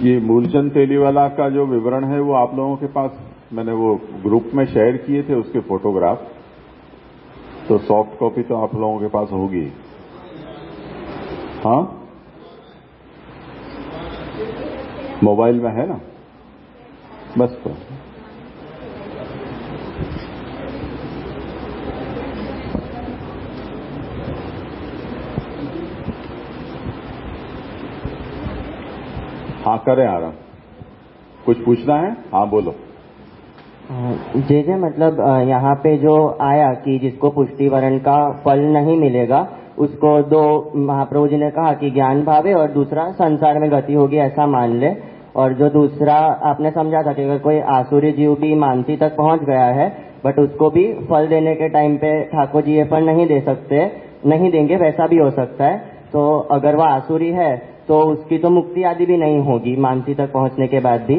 ये मूलचंद तेलीवाला का जो विवरण है वो आप लोगों के पास, मैंने वो ग्रुप में शेयर किए थे उसके फोटोग्राफ, तो सॉफ्ट कॉपी तो आप लोगों के पास होगी। हाँ, मोबाइल में है ना, बस तो हाँ करें आराम। कुछ पूछना है? हाँ बोलो। जैसे मतलब यहाँ पे जो आया कि जिसको पुष्टिवरण का फल नहीं मिलेगा उसको दो महाप्रभु जी ने कहा कि ज्ञान भावे और दूसरा संसार में गति होगी ऐसा मान ले, और जो दूसरा आपने समझा था कि अगर कोई आसुरी जीव भी मानसी तक पहुंच गया है बट उसको भी फल देने के टाइम पे ठाकुर जी ये फल नहीं दे सकते, नहीं देंगे, वैसा भी हो सकता है। तो अगर वह आसुरी है तो उसकी तो मुक्ति आदि भी नहीं होगी मानसी तक पहुंचने के बाद भी।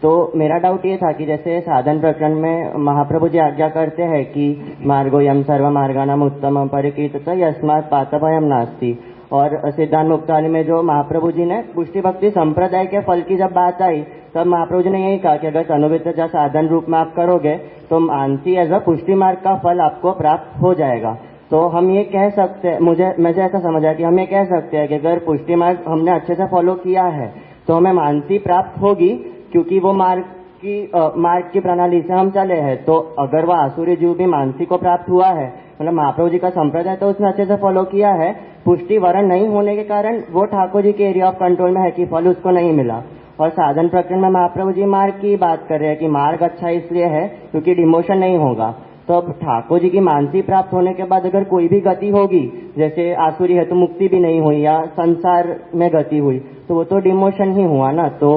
तो मेरा डाउट ये था कि जैसे साधन प्रकरण में महाप्रभु जी आज्ञा करते हैं कि मार्गोयम सर्व मार्गानाम उत्तम परिकीर्तत यस्मात् पातभयम नास्ति, और सिद्धांत मुक्तावली में जो महाप्रभु जी ने पुष्टि भक्ति संप्रदाय के फल की जब बात आई तब महाप्रभु जी ने यही कहा कि अगर तनुवित साधन रूप में आप करोगे तो मानसी एज अ पुष्टि मार्ग का फल आपको प्राप्त हो जाएगा। तो हम ये कह सकते हैं, मैं ऐसा समझा कि हम ये कह सकते हैं कि अगर पुष्टि मार्ग हमने अच्छे से फॉलो किया है तो हमें मानसी प्राप्त होगी, क्योंकि वो मार्ग की प्रणाली से हम चले हैं। तो अगर वह आसुरी जीव भी मानसी को प्राप्त हुआ है, मतलब महाप्रभु जी का संप्रदाय तो उसने अच्छे से फॉलो किया है, पुष्टि वरण नहीं होने के कारण वो ठाकुर जी के एरिया ऑफ कंट्रोल में है कि फल उसको नहीं मिला। और साधन प्रकरण में महाप्रभु जी मार्ग की बात कर रहे हैं कि मार्ग अच्छा इसलिए है क्योंकि डिमोशन नहीं होगा। तो अब ठाकुर जी की मानसी प्राप्त होने के बाद अगर कोई भी गति होगी, जैसे आसुरी है तो मुक्ति भी नहीं हुई या संसार में गति हुई, तो वो तो डिमोशन ही हुआ ना। तो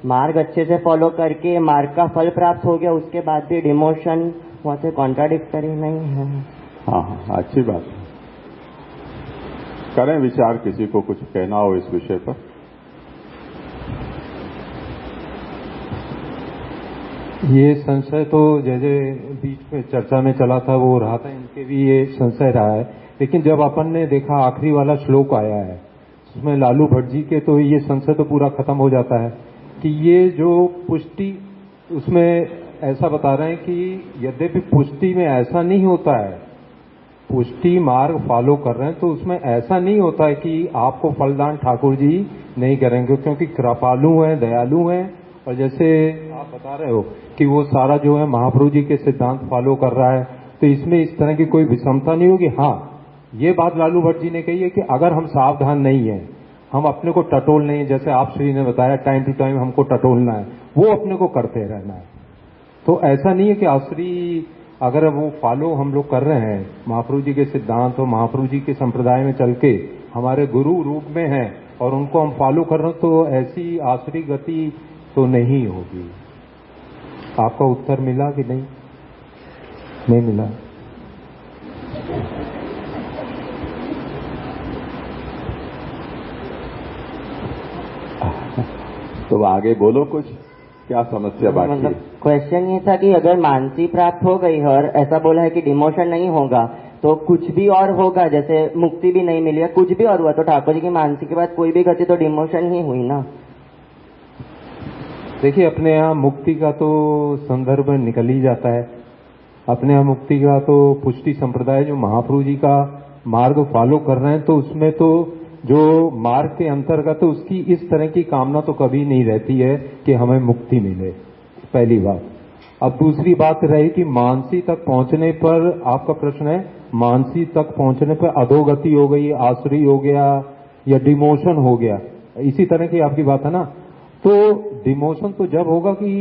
मार्ग अच्छे से फॉलो करके मार्ग का फल प्राप्त हो गया, उसके बाद भी डिमोशन वहां से कॉन्ट्राडिक्टरी नहीं है। हाँ हाँ, अच्छी बात है। करें विचार, किसी को कुछ कहना हो इस विषय पर। ये संशय तो जैसे बीच में चर्चा में चला था वो रहा था, इनके भी ये संशय रहा है। लेकिन जब अपन ने देखा आखिरी वाला श्लोक आया है उसमें लालू भट्ट जी के, तो ये संशय तो पूरा खत्म हो जाता है कि ये जो पुष्टि उसमें ऐसा बता रहे हैं कि यद्यपि पुष्टि में ऐसा नहीं होता है, पुष्टि मार्ग फॉलो कर रहे हैं तो उसमें ऐसा नहीं होता है कि आपको फलदान ठाकुर जी नहीं करेंगे, क्योंकि कृपालु हैं, दयालु हैं। और जैसे आप बता रहे हो कि वो सारा जो है महाप्रभु जी के सिद्धांत फॉलो कर रहा है, तो इसमें इस तरह की कोई विषमता नहीं होगी। हाँ, ये बात लालू भट्ट जी ने कही है कि अगर हम सावधान नहीं है, हम अपने को टटोल नहीं है, जैसे आप श्री ने बताया टाइम टू टाइम हमको टटोलना है, वो अपने को करते रहना है। तो ऐसा नहीं है कि आश्री अगर वो फॉलो हम लोग कर रहे हैं महाप्रभु जी के सिद्धांत और महाप्रभु जी के संप्रदाय में चल के हमारे गुरु रूप में हैं और उनको हम फॉलो कर रहे हैं, तो ऐसी आश्री गति तो नहीं होगी। आपका उत्तर मिला कि नहीं? नहीं मिला? तो आगे बोलो कुछ, क्या समस्या बाकी है? मतलब क्वेश्चन ये था कि अगर मानसी प्राप्त हो गई है और ऐसा बोला है कि डिमोशन नहीं होगा, तो कुछ भी और होगा, जैसे मुक्ति भी नहीं मिली है, कुछ भी और हुआ, तो ठाकुर जी की मानसी के बाद कोई भी गति तो डिमोशन ही हुई ना। देखिए, अपने यहाँ मुक्ति का तो संदर्भ निकल ही जाता है। अपने यहाँ मुक्ति का तो पुष्टि संप्रदाय जो महाप्रभु जी का मार्ग फॉलो कर रहे हैं, तो उसमें तो जो मार्ग के अंतर्गत उसकी इस तरह की कामना तो कभी नहीं रहती है कि हमें मुक्ति मिले, पहली बात। अब दूसरी बात रही कि मानसी तक पहुंचने पर, आपका प्रश्न है मानसी तक पहुंचने पर अधोगति हो गई, आसुरी हो गया या डिमोशन हो गया, इसी तरह की आपकी बात है ना। तो डिमोशन तो जब होगा कि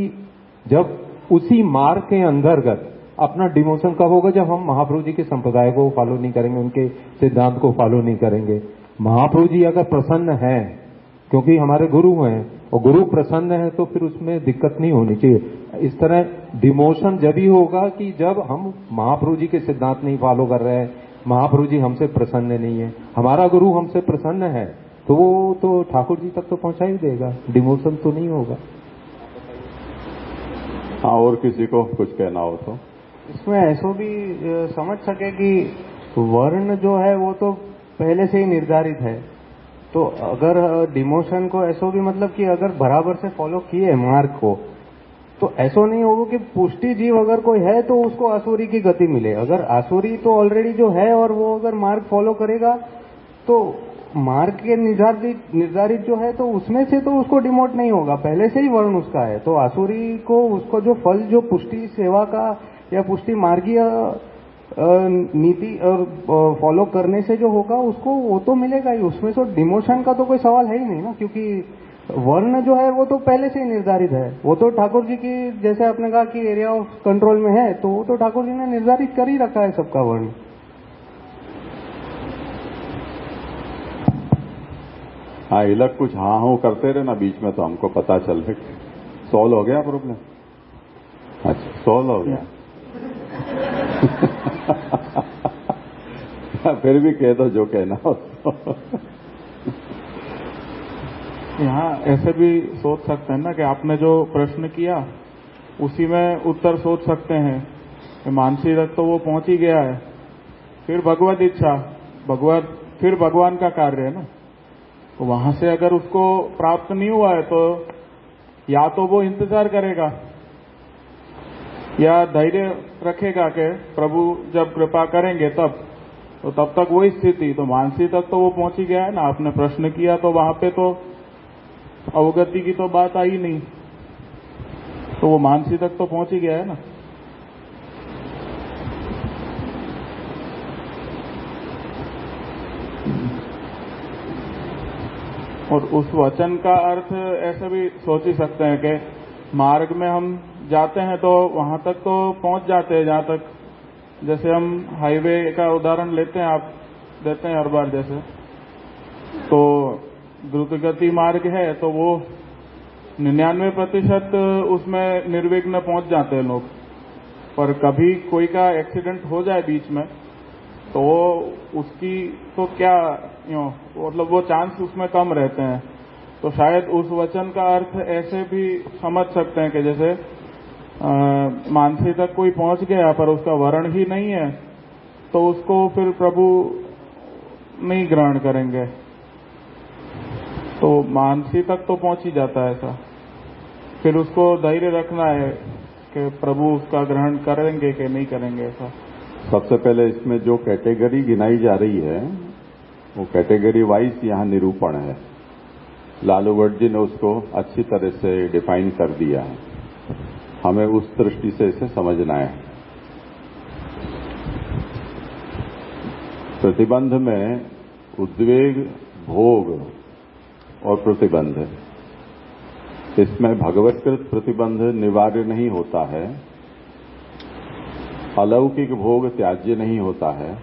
जब उसी मार्ग के अंतर्गत अपना डिमोशन कब होगा, जब हम महाप्रभु जी के संप्रदाय को फॉलो नहीं करेंगे, उनके सिद्धांत को फॉलो नहीं करेंगे। महाप्रभु जी अगर प्रसन्न हैं, क्योंकि हमारे गुरु हैं और गुरु प्रसन्न है, तो फिर उसमें दिक्कत नहीं होनी चाहिए। इस तरह डिमोशन जब ही होगा कि जब हम महाप्रभु जी के सिद्धांत नहीं फॉलो कर रहे हैं, महाप्रभु जी हमसे प्रसन्न नहीं है, हमारा गुरु हमसे प्रसन्न है, तो वो तो ठाकुर जी तक तो पहुंचा ही देगा, डिमोशन तो नहीं होगा। हाँ, और किसी को कुछ कहना हो तो इसमें ऐसा भी समझ सके कि वर्ण जो है वो तो पहले से ही निर्धारित है, तो अगर डिमोशन को ऐसो भी मतलब कि अगर बराबर से फॉलो किए मार्ग को, तो ऐसा नहीं होगा कि पुष्टि जीव अगर कोई है तो उसको आसुरी की गति मिले। अगर आसुरी तो ऑलरेडी जो है और वो अगर मार्ग फॉलो करेगा तो मार्ग के निर्धारित जो है तो उसमें से तो उसको डिमोट नहीं होगा, पहले से ही वर्ण उसका है। तो आसुरी को उसको जो फल जो पुष्टि सेवा का या पुष्टि मार्गीय नीति और फॉलो करने से जो होगा उसको वो तो मिलेगा ही, उसमें तो डिमोशन का तो कोई सवाल है ही नहीं ना, क्योंकि वर्ण जो है वो तो पहले से ही निर्धारित है। वो तो ठाकुर जी की, जैसे आपने कहा कि एरिया ऑफ कंट्रोल में है, तो वो तो ठाकुर जी ने निर्धारित कर ही रखा है सबका वर्ण। हाँ, इलक कुछ हाँ हो करते रहे ना बीच में, तो हमको पता चल रहा। सॉल्व हो गया प्रॉब्लम? अच्छा, सॉल्व हो गया। फिर भी कह दो जो कहना हो। यहाँ ऐसे भी सोच सकते हैं ना कि आपने जो प्रश्न किया उसी में उत्तर सोच सकते हैं कि मानसी तक तो वो पहुंच ही गया है, फिर भगवत इच्छा, फिर भगवान का कार्य है ना, तो वहां से अगर उसको प्राप्त नहीं हुआ है तो या तो वो इंतजार करेगा या धैर्य रखेगा कि प्रभु जब कृपा करेंगे तब, तो तब तक वही स्थिति। तो मानसी तक तो वो पहुंच ही गया है ना, आपने प्रश्न किया तो वहां पे तो अवगति की तो बात आई नहीं, तो वो मानसी तक तो पहुंच ही गया है ना। और उस वचन का अर्थ ऐसा भी सोच ही सकते हैं कि मार्ग में हम जाते हैं तो वहां तक तो पहुंच जाते हैं जहां तक, जैसे हम हाईवे का उदाहरण लेते हैं, आप देते हैं हर बार, जैसे तो द्रुतगति मार्ग है तो वो 99% उसमें निर्विघ्न पहुंच जाते हैं लोग, पर कभी कोई का एक्सीडेंट हो जाए बीच में तो उसकी तो क्या मतलब वो चांस उसमें कम रहते हैं। तो शायद उस वचन का अर्थ ऐसे भी समझ सकते हैं कि जैसे मानसी तक कोई पहुंच गया पर उसका वर्ण ही नहीं है तो उसको फिर प्रभु नहीं ग्रहण करेंगे, तो मानसी तक तो पहुंच ही जाता है ऐसा। फिर उसको धैर्य रखना है कि प्रभु उसका ग्रहण करेंगे कि नहीं करेंगे ऐसा। सबसे पहले इसमें जो कैटेगरी गिनाई जा रही है वो कैटेगरी वाइज यहाँ निरूपण है। लालू भट्ट जी ने उसको अच्छी तरह से डिफाइन कर दिया है, हमें उस दृष्टि से इसे समझना है। प्रतिबंध में उद्वेग, भोग और प्रतिबंध, इसमें भगवत्कृत प्रतिबंध निवार्य नहीं होता है, अलौकिक भोग त्याज्य नहीं होता है,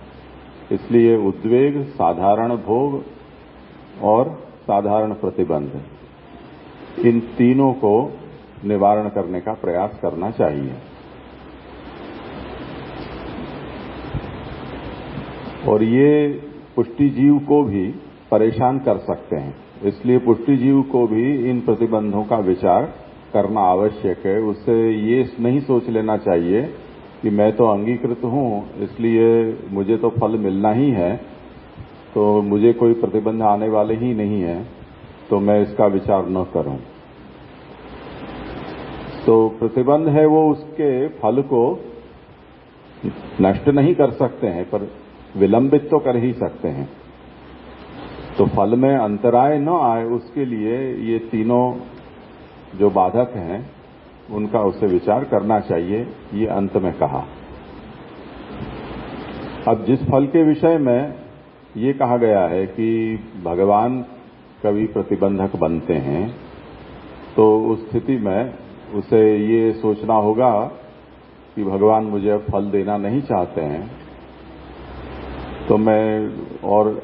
इसलिए उद्वेग, साधारण भोग और साधारण प्रतिबंध, इन तीनों को निवारण करने का प्रयास करना चाहिए। और ये पुष्टि जीव को भी परेशान कर सकते हैं, इसलिए पुष्टि जीव को भी इन प्रतिबंधों का विचार करना आवश्यक है। उससे ये नहीं सोच लेना चाहिए कि मैं तो अंगीकृत हूं इसलिए मुझे तो फल मिलना ही है, तो मुझे कोई प्रतिबंध आने वाले ही नहीं है, तो मैं इसका विचार न करूं। तो प्रतिबंध है वो उसके फल को नष्ट नहीं कर सकते हैं पर विलंबित तो कर ही सकते हैं। तो फल में अंतराय न आए उसके लिए ये तीनों जो बाधक हैं उनका उससे विचार करना चाहिए, ये अंत में कहा। अब जिस फल के विषय में ये कहा गया है कि भगवान कभी प्रतिबंधक बनते हैं, तो उस स्थिति में उसे ये सोचना होगा कि भगवान मुझे फल देना नहीं चाहते हैं, तो मैं और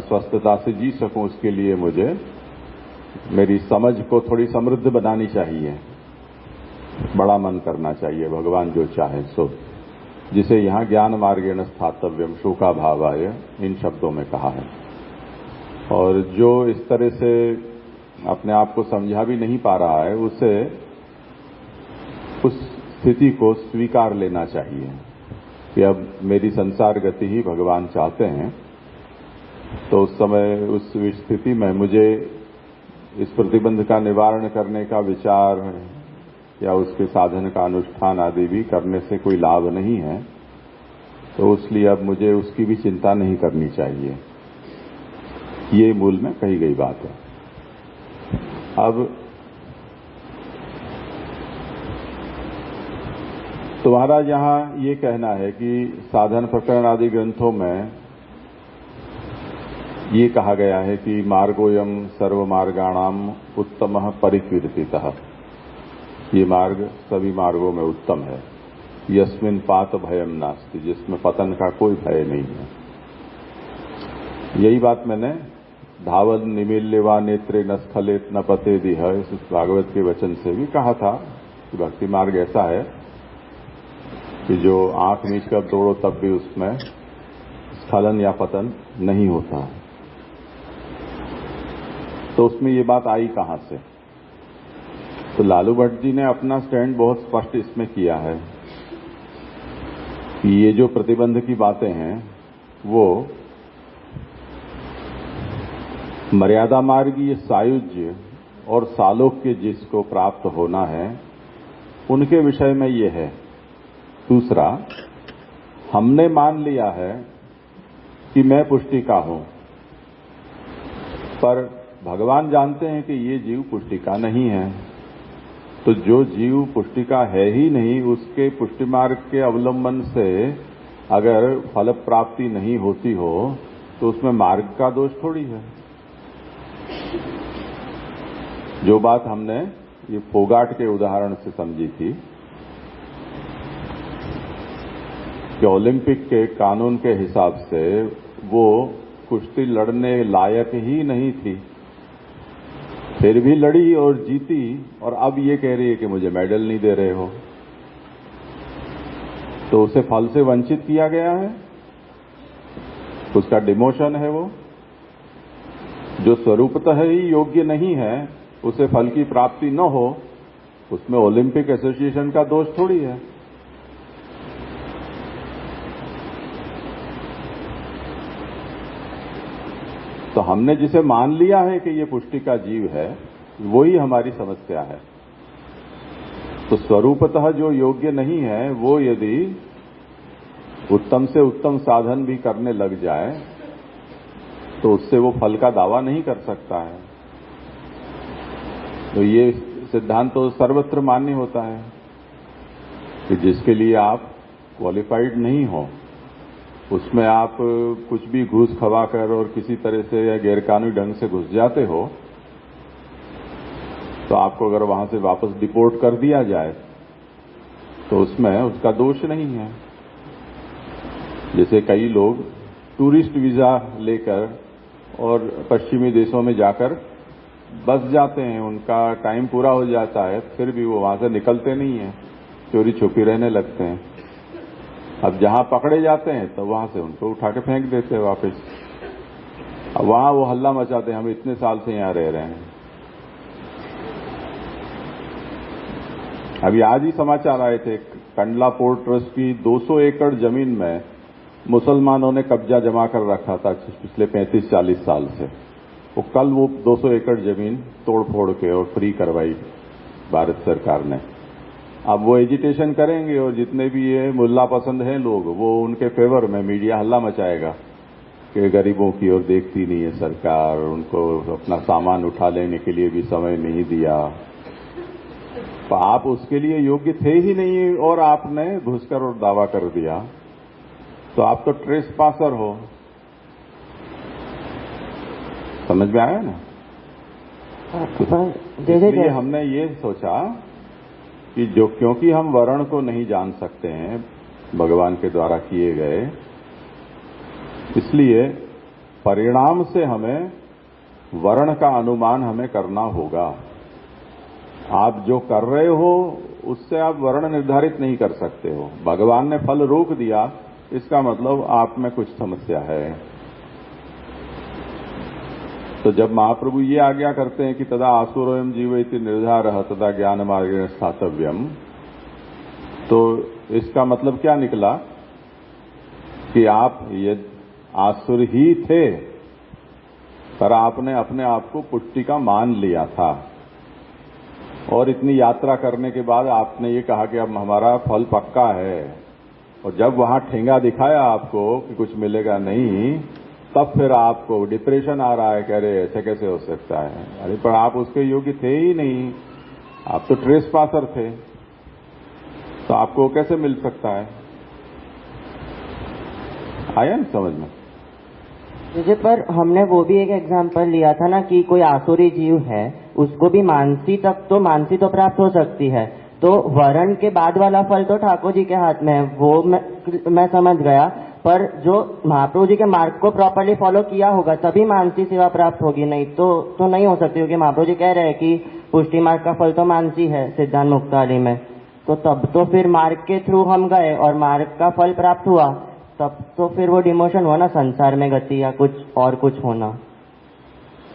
स्वस्थता से जी सकूं उसके लिए मुझे मेरी समझ को थोड़ी समृद्ध बनानी चाहिए, बड़ा मन करना चाहिए, भगवान जो चाहे सो, जिसे यहां ज्ञान मार्गेण स्थातव्यम शोका भावाय इन शब्दों में कहा है। और जो इस तरह से अपने आप को समझा भी नहीं पा रहा है उसे उस स्थिति को स्वीकार लेना चाहिए कि अब मेरी संसार गति ही भगवान चाहते हैं, तो उस समय उस स्थिति में मुझे इस प्रतिबंध का निवारण करने का विचार या उसके साधन का अनुष्ठान आदि भी करने से कोई लाभ नहीं है, तो इसलिए अब मुझे उसकी भी चिंता नहीं करनी चाहिए। ये मूल में कही गई बात है। अब तुम्हारा यहां ये कहना है कि साधन प्रकरण आदि ग्रंथों में ये कहा गया है कि मार्गोयम सर्वमार्गाणाम उत्तमः परिकीर्तितः, ये मार्ग सभी मार्गों में उत्तम है। यस्मिन् पात भयम नास्ति, जिसमें पतन का कोई भय नहीं है। यही बात मैंने धावन निमील्यवा नेत्रे न स्खलित न पतेदिह इस भागवत के वचन से भी कहा था कि भक्ति मार्ग ऐसा है कि जो आंख मीच कर दौड़ो तब भी उसमें स्खलन या पतन नहीं होता। तो उसमें ये बात आई कहां से? तो लालू भट्ट जी ने अपना स्टैंड बहुत स्पष्ट इसमें किया है कि ये जो प्रतिबंध की बातें हैं वो मर्यादा मार्गीय सायुज्य और सालोक्य जिसको प्राप्त होना है उनके विषय में ये है। दूसरा, हमने मान लिया है कि मैं पुष्टिका हूं, पर भगवान जानते हैं कि ये जीव पुष्टिका नहीं है। तो जो जीव पुष्टिका है ही नहीं, उसके पुष्टि मार्ग के अवलंबन से अगर फल प्राप्ति नहीं होती हो तो उसमें मार्ग का दोष थोड़ी है। जो बात हमने ये फोगाट के उदाहरण से समझी थी कि ओलंपिक के कानून के हिसाब से वो कुश्ती लड़ने लायक ही नहीं थी, फिर भी लड़ी और जीती, और अब ये कह रही है कि मुझे मेडल नहीं दे रहे हो। तो उसे फल से वंचित किया गया है, उसका डिमोशन है। वो जो स्वरूपतः ही योग्य नहीं है, उसे फल की प्राप्ति न हो, उसमें ओलंपिक एसोसिएशन का दोष थोड़ी है। तो हमने जिसे मान लिया है कि ये पुष्टि का जीव है, वही हमारी समस्या है। तो स्वरूपतः जो योग्य नहीं है, वो यदि उत्तम से उत्तम साधन भी करने लग जाए तो उससे वो फल का दावा नहीं कर सकता है। तो ये सिद्धांत तो सर्वत्र मान्य होता है कि जिसके लिए आप क्वालिफाइड नहीं हो, उसमें आप कुछ भी घूस खवाकर और किसी तरह से या गैरकानूनी ढंग से घुस जाते हो, तो आपको अगर वहां से वापस डिपोर्ट कर दिया जाए तो उसमें उसका दोष नहीं है। जैसे कई लोग टूरिस्ट वीजा लेकर और पश्चिमी देशों में जाकर बस जाते हैं, उनका टाइम पूरा हो जाता है, फिर भी वो वहां से निकलते नहीं हैं, चोरी छुपी रहने लगते हैं। अब जहां पकड़े जाते हैं तो वहां से उनको उठा के फेंक देते हैं वापस। अब वहां वो हल्ला मचाते हैं, हम इतने साल से यहां रह रहे हैं। अभी आज ही समाचार आए थे, कंडला पोर्ट ट्रस्ट की 200 एकड़ जमीन में मुसलमानों ने कब्जा जमा कर रखा था पिछले 35-40 साल से। वो कल वो 200 एकड़ जमीन तोड़ फोड़ के और फ्री करवाई भारत सरकार ने। अब वो एजिटेशन करेंगे और जितने भी ये मुल्ला पसंद हैं लोग, वो उनके फेवर में मीडिया हल्ला मचाएगा कि गरीबों की ओर देखती नहीं है सरकार, उनको अपना सामान उठा लेने के लिए भी समय नहीं दिया। तो आप उसके लिए योग्य थे ही नहीं और आपने घुसकर और दावा कर दिया, तो आप तो ट्रेस पासर हो। समझ में आया ना? इसलिए हमने ये सोचा कि जो क्योंकि हम वर्ण को नहीं जान सकते हैं भगवान के द्वारा किए गए, इसलिए परिणाम से हमें वर्ण का अनुमान हमें करना होगा। आप जो कर रहे हो उससे आप वर्ण निर्धारित नहीं कर सकते हो। भगवान ने फल रोक दिया, इसका मतलब आप में कुछ समस्या है। तो जब महाप्रभु ये आज्ञा करते हैं कि तदा आसुरोयम जीवेति निर्धारः तदा ज्ञान मार्गेण स्थातव्यम, तो इसका मतलब क्या निकला कि आप ये आसुर ही थे पर आपने अपने आप को पुष्टि का मान लिया था और इतनी यात्रा करने के बाद आपने ये कहा कि अब हमारा फल पक्का है, और जब वहां ठेंगा दिखाया आपको कि कुछ मिलेगा नहीं, तब फिर आपको डिप्रेशन आ रहा है, कह रहे ऐसे कैसे हो सकता है। अरे पर आप उसके योग्य थे ही नहीं, आप तो ट्रेस पासर थे, तो आपको कैसे मिल सकता है। आया ना समझ में? जैसे पर हमने वो भी एक एग्जांपल लिया था ना कि कोई आसुरी जीव है, उसको भी मानसी तो प्राप्त हो सकती है, तो वरण के बाद वाला फल तो ठाकुर जी के हाथ में है, वो मैं समझ गया। पर जो महाप्रभु जी के मार्ग को प्रॉपरली फॉलो किया होगा तभी मानसी सेवा प्राप्त होगी, नहीं तो नहीं हो सकती, क्योंकि महाप्रभु जी कह रहे हैं कि पुष्टि मार्ग का फल तो मानसी है सिद्धांत मुक्तावली में। तो तब तो फिर मार्ग के थ्रू हम गए और मार्ग का फल प्राप्त हुआ, तब तो फिर वो डिमोशन हुआ ना, संसार में गति या कुछ होना।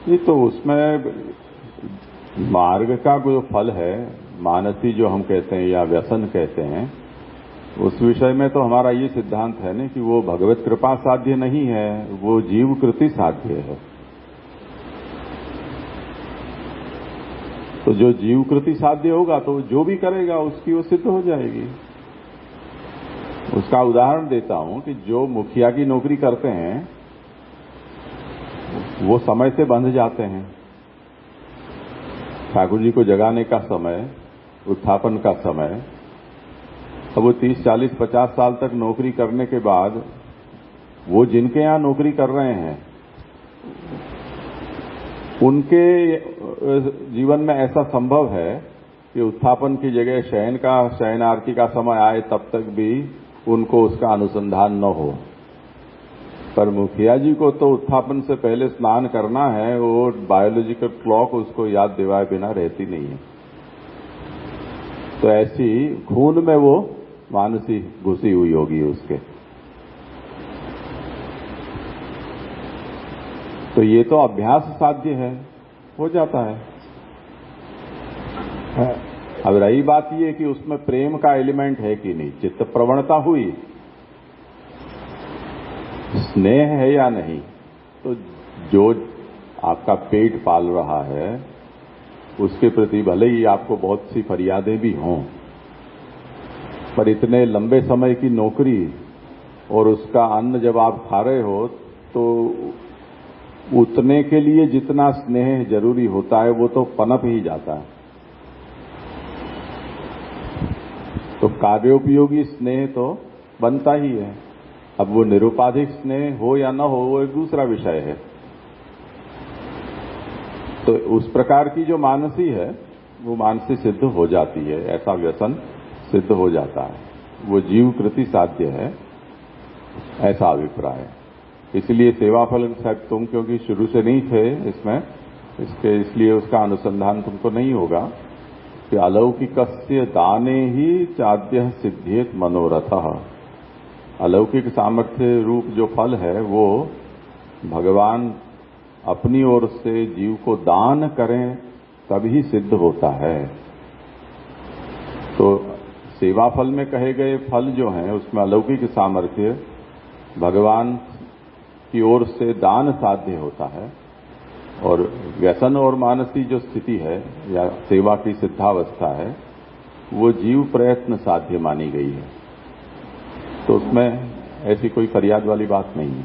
ये तो उसमें मार्ग का जो फल है, मानसी जो हम कहते हैं या व्यसन कहते हैं, उस विषय में तो हमारा ये सिद्धांत है ना कि वो भगवत कृपा साध्य नहीं है, वो जीव कृति साध्य है। तो जो जीव कृति साध्य होगा तो जो भी करेगा उसकी वो सिद्ध हो जाएगी। उसका उदाहरण देता हूं कि जो मुखिया की नौकरी करते हैं वो समय से बंध जाते हैं। ठाकुर जी को जगाने का समय, उत्थापन का समय, अब वो 30, 40, 50 साल तक नौकरी करने के बाद वो जिनके यहां नौकरी कर रहे हैं उनके जीवन में ऐसा संभव है कि उत्थापन की जगह शयन आरती का समय आए तब तक भी उनको उसका अनुसंधान न हो। पर मुखिया जी को तो उत्थापन से पहले स्नान करना है, वो बायोलॉजिकल क्लॉक उसको याद दिवाए बिना रहती नहीं है। तो ऐसी खून में वो मानसी घुसी हुई होगी उसके। तो ये तो अभ्यास साध्य है, हो जाता है। अब रही बात ये कि उसमें प्रेम का एलिमेंट है कि नहीं, चित्त प्रवणता हुई, स्नेह है या नहीं। तो जो आपका पेट पाल रहा है उसके प्रति भले ही आपको बहुत सी फरियादें भी हों, पर इतने लंबे समय की नौकरी और उसका अन्न जब आप खा रहे हो तो उतने के लिए जितना स्नेह जरूरी होता है वो तो पनप ही जाता है। तो कार्योपयोगी स्नेह तो बनता ही है। अब वो निरुपाधिक स्नेह हो या न हो वो एक दूसरा विषय है। तो उस प्रकार की जो मानसी है वो मानसी सिद्ध हो जाती है, ऐसा व्यसन सिद्ध हो जाता है, वो जीव कृति साध्य है, ऐसा अभिप्राय है। इसलिए सेवाफल शायद तुम क्योंकि शुरू से नहीं थे इसमें, इसलिए उसका अनुसंधान तुमको नहीं होगा कि अलौकिकस्य दाने ही चाद्य सिद्ध्येत मनोरथः। अलौकिक सामर्थ्य रूप जो फल है वो भगवान अपनी ओर से जीव को दान करें तभी सिद्ध होता है। तो सेवा फल में कहे गए फल जो हैं उसमें अलौकिक सामर्थ्य भगवान की ओर से दान साध्य होता है, और व्यसन और मानसी जो स्थिति है या सेवा की सिद्धावस्था है वो जीव प्रयत्न साध्य मानी गई है। तो उसमें ऐसी कोई फरियाद वाली बात नहीं है।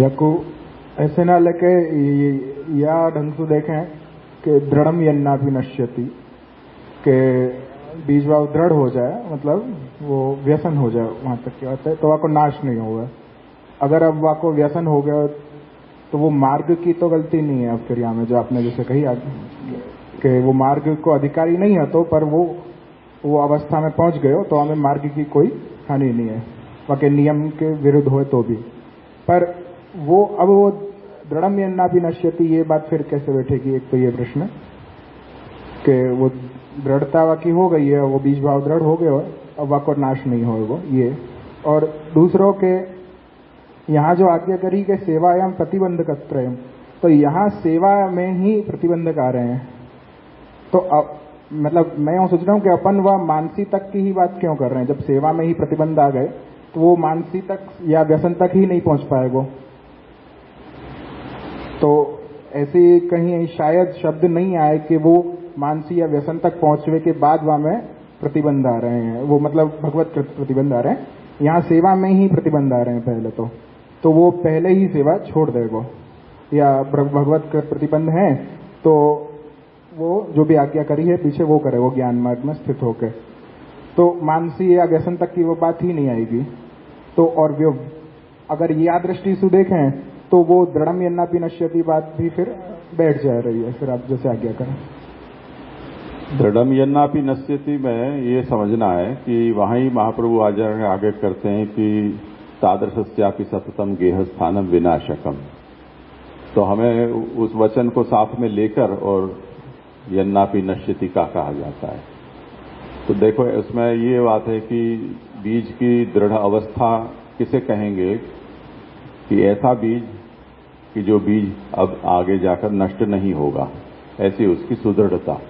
या को ऐसे ना लेके या ढंग से देखें कि दृढ़म यन्ना भी नश्यति, के बीज भाव दृढ़ हो जाए, मतलब वो व्यसन हो जाए, वहां तक की बात है, तो वहां को नाश नहीं होगा। अगर अब वहां को व्यसन हो गया तो वो मार्ग की तो गलती नहीं है। अब फिर यहाँ में जो आपने जैसे कही कि वो मार्ग को अधिकारी नहीं है, तो पर वो अवस्था में पहुंच गए हो तो हमें मार्ग की कोई हानि नहीं है, वहां नियम के विरुद्ध हो तो भी। पर वो अब वो दृढ़म यन्ना भी नश्यति, ये बात फिर कैसे बैठेगी? एक तो ये प्रश्न कि वो दृढ़ता की हो गई है, वो बीज भाव दृढ़ हो गए हो, अब वहां को नाश नहीं होगा ये। और दूसरों के यहाँ जो आज्ञा करी कि सेवायाम प्रतिबंधकत्रयम्, तो यहाँ सेवा में ही प्रतिबंधक आ रहे हैं। तो अब मतलब मैं यूँ सोच रहा हूँ कि अपन वह मानसी तक की ही बात क्यों कर रहे हैं? जब सेवा में ही प्रतिबंध आ गए तो वो मानसी तक या व्यसन तक ही नहीं पहुंच पाएगा। तो ऐसे कहीं शायद शब्द नहीं आए कि वो मानसी या व्यसन तक पहुंचने के बाद वहां में प्रतिबंध आ रहे हैं, वो मतलब भगवत कृत प्रतिबंध आ रहे हैं। यहाँ सेवा में ही प्रतिबंध आ रहे हैं पहले तो वो पहले ही सेवा छोड़ देगा, या भगवत कृत प्रतिबंध है तो वो जो भी आज्ञा करी है पीछे वो करे, वो ज्ञान मार्ग में स्थित होकर, तो मानसी या व्यसन तक की वो बात ही नहीं आएगी। तो और वो अगर या दृष्टि से देखें तो वो दृढ़म यन्नापि नश्यति बात भी फिर बैठ जा रही है। फिर आप जैसे आज्ञा करें। दृढ़म यन्नापि नश्यति में ये समझना है कि वहां ही महाप्रभु आगे करते हैं कि तादृशस्यापि सततम गेह स्थानम विनाशकम। तो हमें उस वचन को साथ में लेकर और यन्नापि नश्यति का कहा जाता है। तो देखो उसमें ये बात है कि बीज की दृढ़ अवस्था किसे कहेंगे कि ऐसा बीज कि जो बीज अब आगे जाकर नष्ट नहीं होगा, ऐसी उसकी सुदृढ़ता।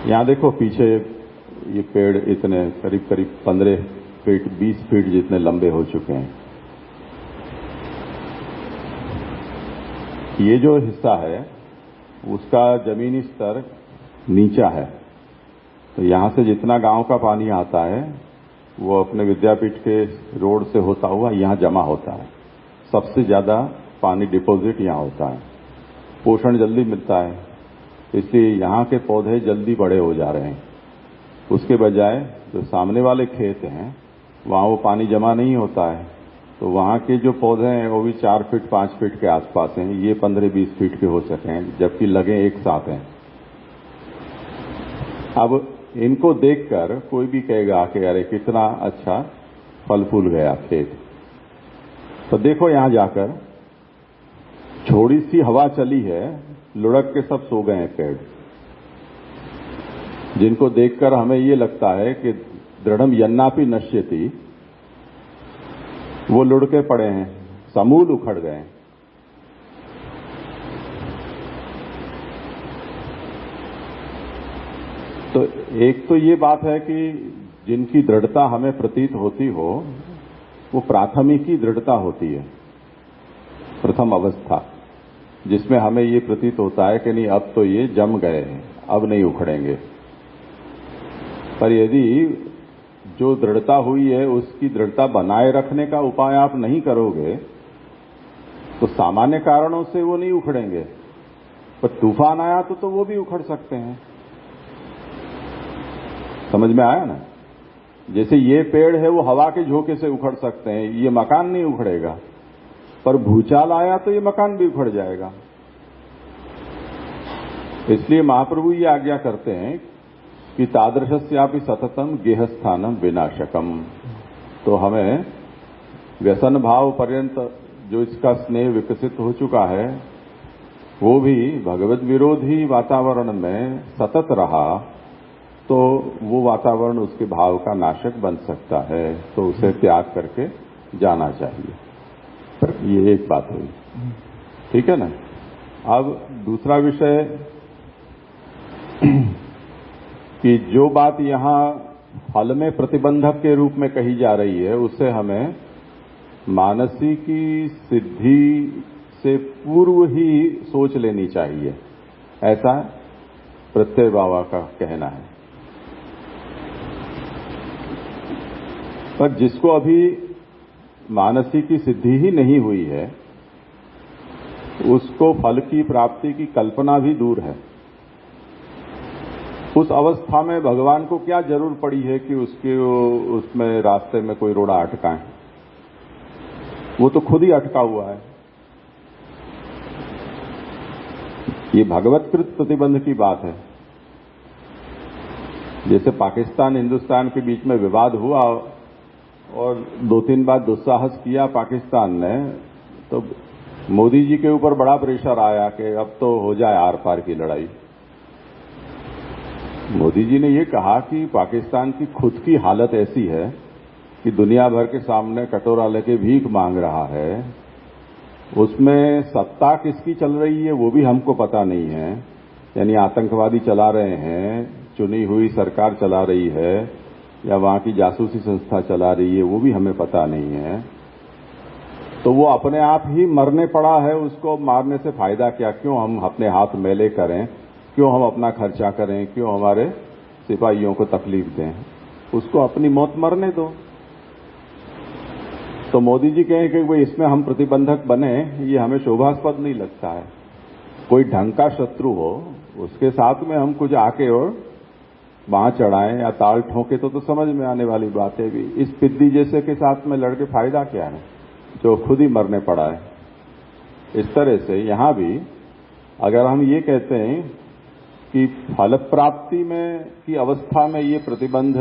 यहां देखो पीछे ये पेड़ इतने करीब करीब 15 फीट 20 फीट जितने लंबे हो चुके हैं। ये जो हिस्सा है उसका जमीनी स्तर नीचा है, तो यहां से जितना गांव का पानी आता है वो अपने विद्यापीठ के रोड से होता हुआ यहां जमा होता है। सबसे ज्यादा पानी डिपॉजिट यहां होता है, पोषण जल्दी मिलता है, इसलिए यहां के पौधे जल्दी बड़े हो जा रहे हैं। उसके बजाय जो सामने वाले खेत हैं वहां वो पानी जमा नहीं होता है, तो वहां के जो पौधे हैं वो भी 4 फीट 5 फीट के आसपास हैं, ये 15-20 फीट के हो सके हैं, जबकि लगे एक साथ हैं। अब इनको देखकर कोई भी कहेगा कि अरे कितना अच्छा फल फूल गया खेत। तो देखो यहां जाकर थोड़ी सी हवा चली है, लुढ़क के सब सो गए हैं पेड़, जिनको देखकर हमें ये लगता है कि दृढ़म यन्नापि नश्यति, वो लुढ़के पड़े हैं, समूल उखड़ गए हैं। तो एक तो ये बात है कि जिनकी दृढ़ता हमें प्रतीत होती हो वो प्राथमिकी दृढ़ता होती है, प्रथम अवस्था, जिसमें हमें ये प्रतीत होता है कि नहीं अब तो ये जम गए हैं, अब नहीं उखड़ेंगे। पर यदि जो दृढ़ता हुई है उसकी दृढ़ता बनाए रखने का उपाय आप नहीं करोगे तो सामान्य कारणों से वो नहीं उखड़ेंगे, पर तूफान आया तो वो भी उखड़ सकते हैं। समझ में आया ना? जैसे ये पेड़ है वो हवा के झोंके से उखड़ सकते हैं, ये मकान नहीं उखड़ेगा, पर भूचाल आया तो ये मकान भी उखड़ जाएगा। इसलिए महाप्रभु ये आज्ञा करते हैं कि तादृशस्यापि सततम गेह स्थानम विनाशकम। तो हमें व्यसन भाव पर्यंत जो इसका स्नेह विकसित हो चुका है वो भी भगवत विरोधी वातावरण में सतत रहा तो वो वातावरण उसके भाव का नाशक बन सकता है, तो उसे त्याग करके जाना चाहिए। ये एक बात हुई, ठीक है ना। अब दूसरा विषय कि जो बात यहां फल में प्रतिबंधक के रूप में कही जा रही है उससे हमें मानसी की सिद्धि से पूर्व ही सोच लेनी चाहिए, ऐसा प्रत्यय बाबा का कहना है। पर जिसको अभी मानसी की सिद्धि ही नहीं हुई है उसको फल की प्राप्ति की कल्पना भी दूर है। उस अवस्था में भगवान को क्या जरूर पड़ी है कि उसमें रास्ते में कोई रोड़ा अटकाए, वो तो खुद ही अटका हुआ है। ये भगवतकृत प्रतिबंध की बात है। जैसे पाकिस्तान हिंदुस्तान के बीच में विवाद हुआ और 2-3 बार दुस्साहस किया पाकिस्तान ने, तो मोदी जी के ऊपर बड़ा प्रेशर आया कि अब तो हो जाए आर पार की लड़ाई। मोदी जी ने ये कहा कि पाकिस्तान की खुद की हालत ऐसी है कि दुनिया भर के सामने कटोरा लेके भीख मांग रहा है, उसमें सत्ता किसकी चल रही है वो भी हमको पता नहीं है। यानी आतंकवादी चला रहे हैं, चुनी हुई सरकार चला रही है, या वहां की जासूसी संस्था चला रही है, वो भी हमें पता नहीं है। तो वो अपने आप ही मरने पड़ा है, उसको मारने से फायदा क्या? क्यों हम अपने हाथ मैले करें, क्यों हम अपना खर्चा करें, क्यों हमारे सिपाहियों को तकलीफ दें? उसको अपनी मौत मरने दो। तो मोदी जी कहें कि भाई इसमें हम प्रतिबंधक बने, ये हमें शोभास्पद नहीं लगता है। कोई ढंग का शत्रु हो उसके साथ में हम कुछ आके और बांह चढ़ाएं या ताल ठोके तो समझ में आने वाली बात है। भी इस पिद्दी जैसे के साथ में लड़के फायदा क्या है, जो खुद ही मरने पड़ा है। इस तरह से यहां भी अगर हम ये कहते हैं कि फल प्राप्ति में की अवस्था में ये प्रतिबंध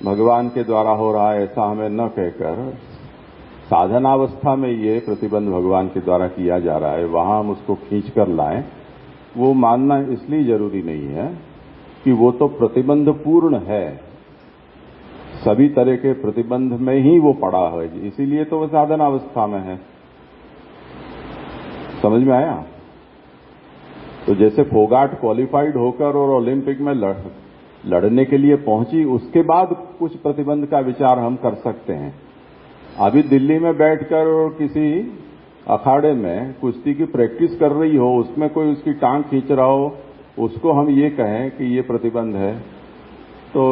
भगवान के द्वारा हो रहा है, ऐसा हमें न कहकर साधनावस्था में ये प्रतिबंध भगवान के द्वारा किया जा रहा है, वहां हम उसको खींच कर लाएं, वो मानना इसलिए जरूरी नहीं है कि वो तो प्रतिबंध पूर्ण है, सभी तरह के प्रतिबंध में ही वो पड़ा है, इसीलिए तो वो साधनावस्था में है। समझ में आया? तो जैसे फोगाट क्वालिफाइड होकर और ओलंपिक में लड़ने के लिए पहुंची, उसके बाद कुछ प्रतिबंध का विचार हम कर सकते हैं। अभी दिल्ली में बैठकर और किसी अखाड़े में कुश्ती की प्रैक्टिस कर रही हो, उसमें कोई उसकी टांग खींच रहा हो, उसको हम ये कहें कि ये प्रतिबंध है, तो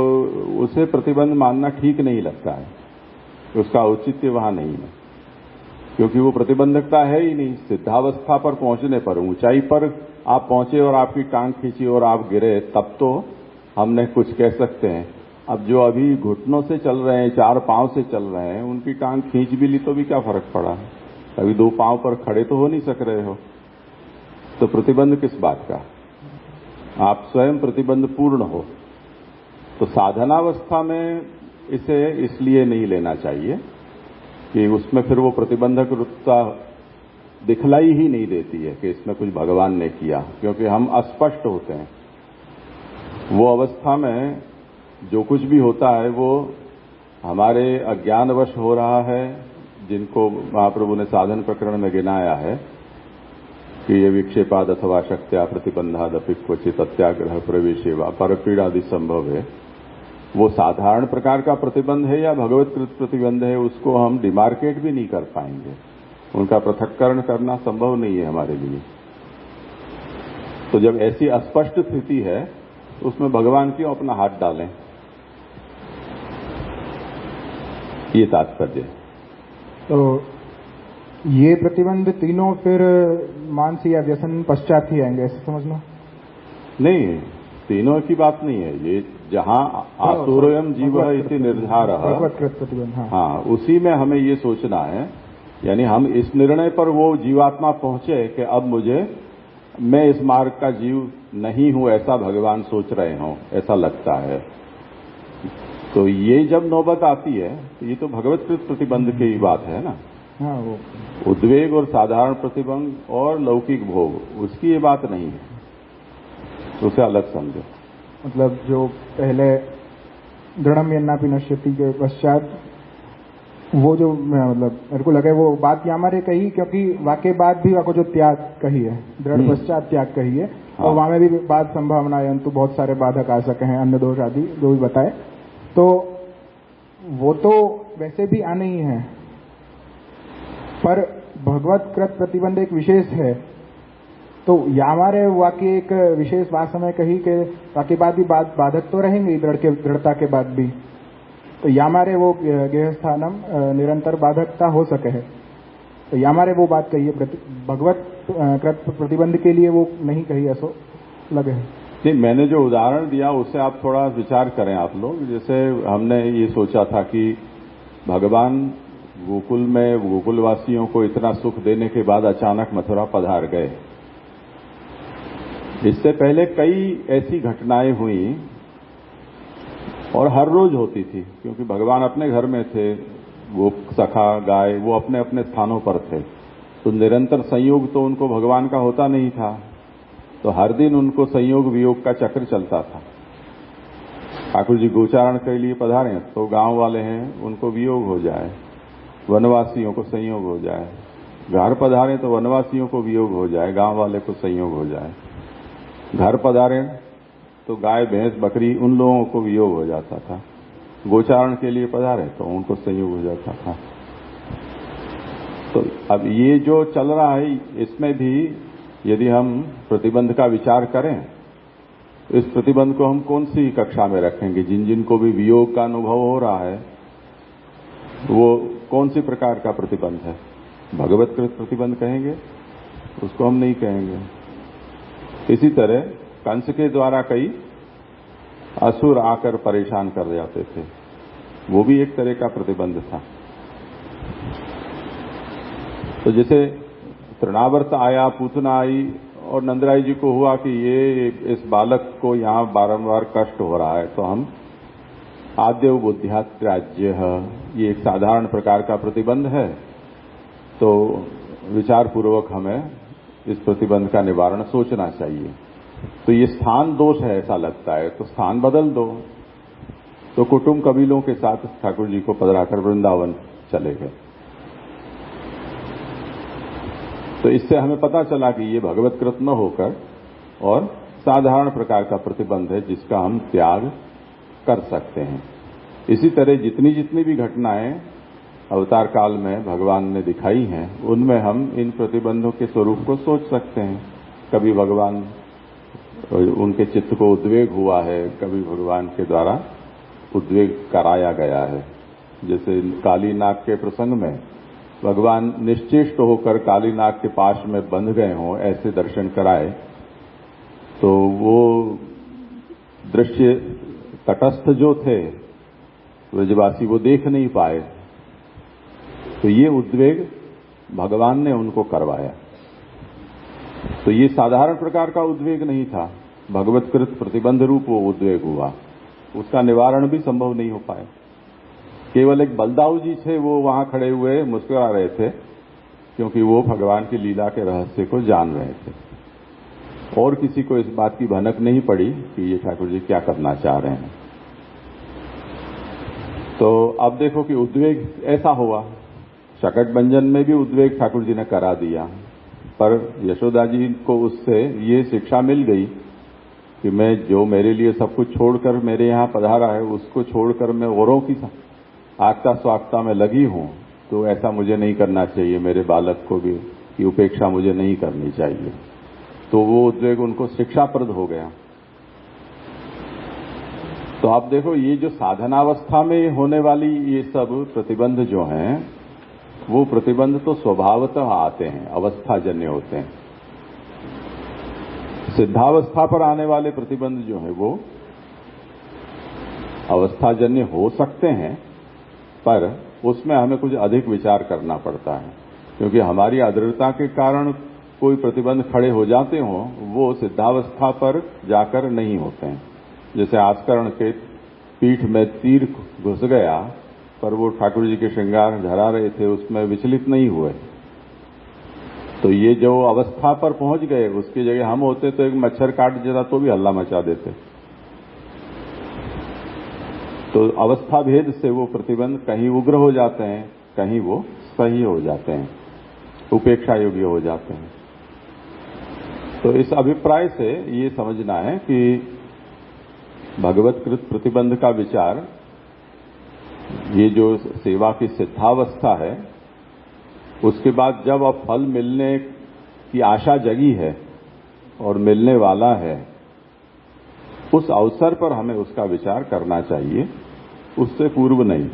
उसे प्रतिबंध मानना ठीक नहीं लगता है। उसका औचित्य वहां नहीं है, क्योंकि वो प्रतिबंधकता है ही नहीं। सिद्धावस्था पर पहुंचने पर, ऊंचाई पर आप पहुंचे और आपकी टांग खींची और आप गिरे, तब तो हमने कुछ कह सकते हैं। अब जो अभी घुटनों से चल रहे हैं, चार पांव से चल रहे हैं, उनकी टांग खींच भी ली तो भी क्या फर्क पड़ा है? अभी दो पांव पर खड़े तो हो नहीं सक रहे हो, तो प्रतिबंध किस बात का? आप स्वयं प्रतिबंध पूर्ण हो। तो साधनावस्था में इसे इसलिए नहीं लेना चाहिए कि उसमें फिर वो प्रतिबंधक रूपता दिखलाई ही नहीं देती है कि इसमें कुछ भगवान ने किया, क्योंकि हम अस्पष्ट होते हैं। वो अवस्था में जो कुछ भी होता है वो हमारे अज्ञानवश हो रहा है, जिनको महाप्रभु ने साधन प्रकरण में गिनाया है कि ये विक्षेपाद अथवा शक्त्या प्रतिबंधादपि क्वचित अत्याग्रह प्रवेशेवा परपीड़ादि संभव है। वो साधारण प्रकार का प्रतिबंध है या भगवतकृत प्रतिबंध है, उसको हम डिमार्केट भी नहीं कर पाएंगे। उनका पृथक्करण करना संभव नहीं है हमारे लिए। तो जब ऐसी अस्पष्ट स्थिति है, तो उसमें भगवान क्यों अपना हाथ डालें? ये तात्पर्य। तो ये प्रतिबंध तीनों फिर मानसी या व्यसन पश्चात ही आएंगे, ऐसे समझना? नहीं, तीनों की बात नहीं है। ये जहां आसुरोयम जीव इति निर्धार, भगवतकृत प्रतिबंध, हाँ, उसी में हमें ये सोचना है। यानी हम इस निर्णय पर वो जीवात्मा पहुंचे कि अब मैं इस मार्ग का जीव नहीं हूं, ऐसा भगवान सोच रहे हों, ऐसा लगता है। तो ये जब नौबत आती है, तो ये तो भगवतकृत प्रतिबंध की ही बात है ना। हाँ, वो उद्वेग और साधारण प्रतिबंध और लौकिक भोग, उसकी ये बात नहीं है, उसे अलग समझो। मतलब जो पहले दृढ़म यन्नापि नश्यति के पश्चात वो जो मतलब मेरे को लगा वो बात हमारे कही, क्योंकि वाके बाद भी वाको जो त्याग कही है, दृढ़ पश्चात त्याग कही है, और वहां में भी बात संभावना है, तो बहुत सारे बाधक आ सके हैं, अन्य दोष आदि जो भी बताए, तो वो तो वैसे भी आने ही है। पर भगवतकृत प्रतिबंध एक विशेष है, तो हमारे वाक्य एक विशेष बात समय कही कि वाक्य बाद भी बाधक तो रहेंगे दृढ़ता के बाद भी, तो हमारे वो गेहस्थानम निरंतर बाधकता हो सके है, तो हमारे वो बात कही है। भगवत प्रतिबंध के लिए वो नहीं कही, ऐसा लगे है। नहीं, मैंने जो उदाहरण दिया उससे आप थोड़ा विचार करें आप लोग। जैसे हमने ये सोचा था कि भगवान गोकुल में गोकुलवासियों को इतना सुख देने के बाद अचानक मथुरा पधार गए। इससे पहले कई ऐसी घटनाएं हुई और हर रोज होती थी, क्योंकि भगवान अपने घर में थे, वो सखा गाय वो अपने अपने स्थानों पर थे, तो निरंतर संयोग तो उनको भगवान का होता नहीं था, तो हर दिन उनको संयोग वियोग का चक्र चलता था। ठाकुर जी गोचारण के लिए पधारे तो गांव वाले हैं उनको वियोग हो जाए, वनवासियों को संयोग हो जाए, घर पधारे तो वनवासियों को वियोग हो जाए, गांव वाले को संयोग हो जाए, घर पधारे तो गाय भैंस बकरी उन लोगों को वियोग हो जाता था, गोचारण के लिए पधारे तो उनको संयोग हो जाता था। तो अब ये जो चल रहा है इसमें भी यदि हम प्रतिबंध का विचार करें, इस प्रतिबंध को हम कौन सी कक्षा में रखेंगे? जिन जिनको भी वियोग का अनुभव हो रहा है वो कौन सी प्रकार का प्रतिबंध है? भगवतकृत प्रतिबंध कहेंगे? उसको हम नहीं कहेंगे। इसी तरह कंस के द्वारा कई असुर आकर परेशान कर जाते थे, वो भी एक तरह का प्रतिबंध था। तो जैसे तृणावर्त आया, पूतना आई और नंदराय जी को हुआ कि ये इस बालक को यहां बारंबार कष्ट हो रहा है, तो हम आद्य बुद्ध्यात्याज्य, ये एक साधारण प्रकार का प्रतिबंध है, तो विचार पूर्वक हमें इस प्रतिबंध का निवारण सोचना चाहिए। तो ये स्थान दोष है ऐसा लगता है, तो स्थान बदल दो। तो कुटुंब कबीलों के साथ ठाकुर जी को पधराकर वृंदावन चले गए। तो इससे हमें पता चला कि ये भगवतकृत न होकर और साधारण प्रकार का प्रतिबंध है जिसका हम त्याग कर सकते हैं। इसी तरह जितनी जितनी भी घटनाएं अवतार काल में भगवान ने दिखाई हैं, उनमें हम इन प्रतिबंधों के स्वरूप को सोच सकते हैं। कभी भगवान उनके चित्त को उद्वेग हुआ है, कभी भगवान के द्वारा उद्वेग कराया गया है। जैसे काली नाग के प्रसंग में भगवान निश्चेष्ट होकर काली नाग के पास में बंध गए हों, ऐसे दर्शन कराए, तो वो दृश्य तटस्थ जो थे ब्रजवासी वो देख नहीं पाए, तो ये उद्वेग भगवान ने उनको करवाया। तो ये साधारण प्रकार का उद्वेग नहीं था, भगवतकृत प्रतिबंध रूप वो उद्वेग हुआ, उसका निवारण भी संभव नहीं हो पाया। केवल एक बलदाऊ जी थे, वो वहां खड़े हुए मुस्कुरा रहे थे, क्योंकि वो भगवान की लीला के रहस्य को जान रहे थे, और किसी को इस बात की भनक नहीं पड़ी कि ये ठाकुर जी क्या करना चाह रहे हैं। तो अब देखो कि उद्वेग ऐसा हुआ, शकट भंजन में भी उद्वेग ठाकुर जी ने करा दिया, पर यशोदा जी को उससे ये शिक्षा मिल गई कि मैं जो मेरे लिए सब कुछ छोड़कर मेरे यहां पधारा है, उसको छोड़कर मैं औरों की आगता स्वागता में लगी हूं, तो ऐसा मुझे नहीं करना चाहिए, मेरे बालक को भी की उपेक्षा मुझे नहीं करनी चाहिए। तो वो उद्वेग उनको शिक्षाप्रद हो गया। तो आप देखो, ये जो साधनावस्था में होने वाली ये सब प्रतिबंध जो हैं, वो प्रतिबंध तो स्वभावतः आते हैं, अवस्थाजन्य होते हैं। सिद्धावस्था पर आने वाले प्रतिबंध जो है वो अवस्थाजन्य हो सकते हैं, पर उसमें हमें कुछ अधिक विचार करना पड़ता है, क्योंकि हमारी अदृढ़ता के कारण कोई प्रतिबंध खड़े हो जाते हों, वो सिद्धावस्था पर जाकर नहीं होते हैं। जैसे आस्करण के पीठ में तीर घुस गया, पर वो ठाकुर जी के श्रृंगार धरा रहे थे, उसमें विचलित नहीं हुए। तो ये जो अवस्था पर पहुंच गए, उसकी जगह हम होते तो एक मच्छर काट देता तो भी हल्ला मचा देते। तो अवस्था भेद से वो प्रतिबंध कहीं उग्र हो जाते हैं, कहीं वो सही हो जाते हैं, उपेक्षा योग्य हो जाते हैं। तो इस अभिप्राय से ये समझना है कि भगवतकृत प्रतिबंध का विचार, ये जो सेवा की सिद्धावस्था है, उसके बाद जब अब फल मिलने की आशा जगी है और मिलने वाला है, उस अवसर पर हमें उसका विचार करना चाहिए, उससे पूर्व नहीं।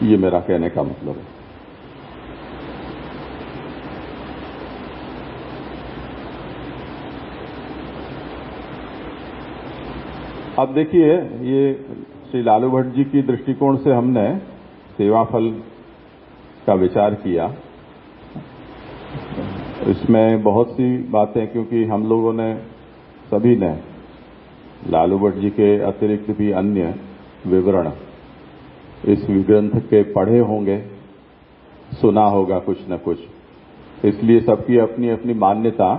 ये मेरा कहने का मतलब है। अब देखिए, ये श्री लालू भट्ट जी की दृष्टिकोण से हमने सेवा फल का विचार किया। इसमें बहुत सी बातें, क्योंकि हम लोगों ने सभी ने लालू भट्ट जी के अतिरिक्त भी अन्य विवरण इस ग्रंथ के पढ़े होंगे, सुना होगा कुछ न कुछ, इसलिए सबकी अपनी अपनी मान्यता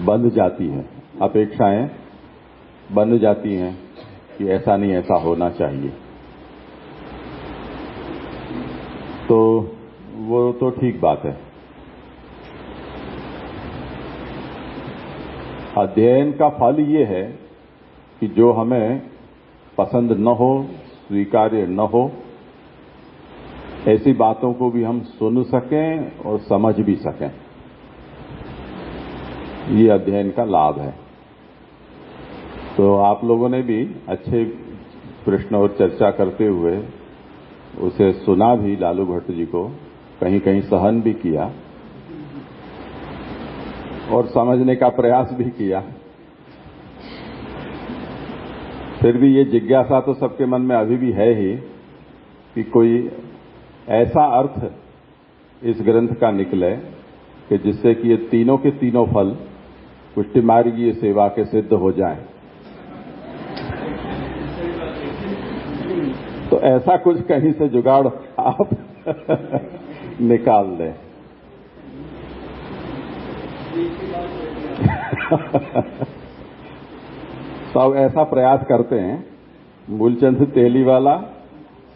बंध जाती है, अपेक्षाएं बंध जाती हैं कि ऐसा नहीं, ऐसा होना चाहिए। तो वो तो ठीक बात है। अध्ययन का फल ये है कि जो हमें पसंद न हो, स्वीकार्य न हो, ऐसी बातों को भी हम सुन सकें और समझ भी सकें। ये अध्ययन का लाभ है। तो आप लोगों ने भी अच्छे प्रश्न और चर्चा करते हुए उसे सुना भी, लालू भट्ट जी को कहीं कहीं सहन भी किया और समझने का प्रयास भी किया। फिर भी ये जिज्ञासा तो सबके मन में अभी भी है ही कि कोई ऐसा अर्थ इस ग्रंथ का निकले कि जिससे कि ये तीनों के तीनों फल पुष्टि मार्गीय सेवा के सिद्ध हो जाएं। तो ऐसा कुछ कहीं से जुगाड़ आप निकाल दें। सब ऐसा प्रयास करते हैं। मूलचंद तेलीवाला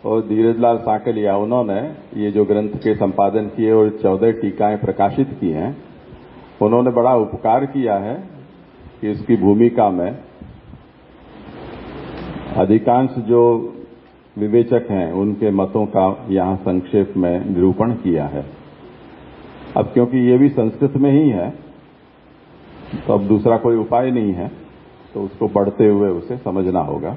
और धीरजलाल साकलिया, उन्होंने ये जो ग्रंथ के संपादन किए और 14 टीकाएं प्रकाशित की हैं, उन्होंने बड़ा उपकार किया है कि इसकी भूमिका में अधिकांश जो विवेचक हैं उनके मतों का यहां संक्षेप में निरूपण किया है। अब क्योंकि ये भी संस्कृत में ही है तो अब दूसरा कोई उपाय नहीं है, तो उसको पढ़ते हुए उसे समझना होगा।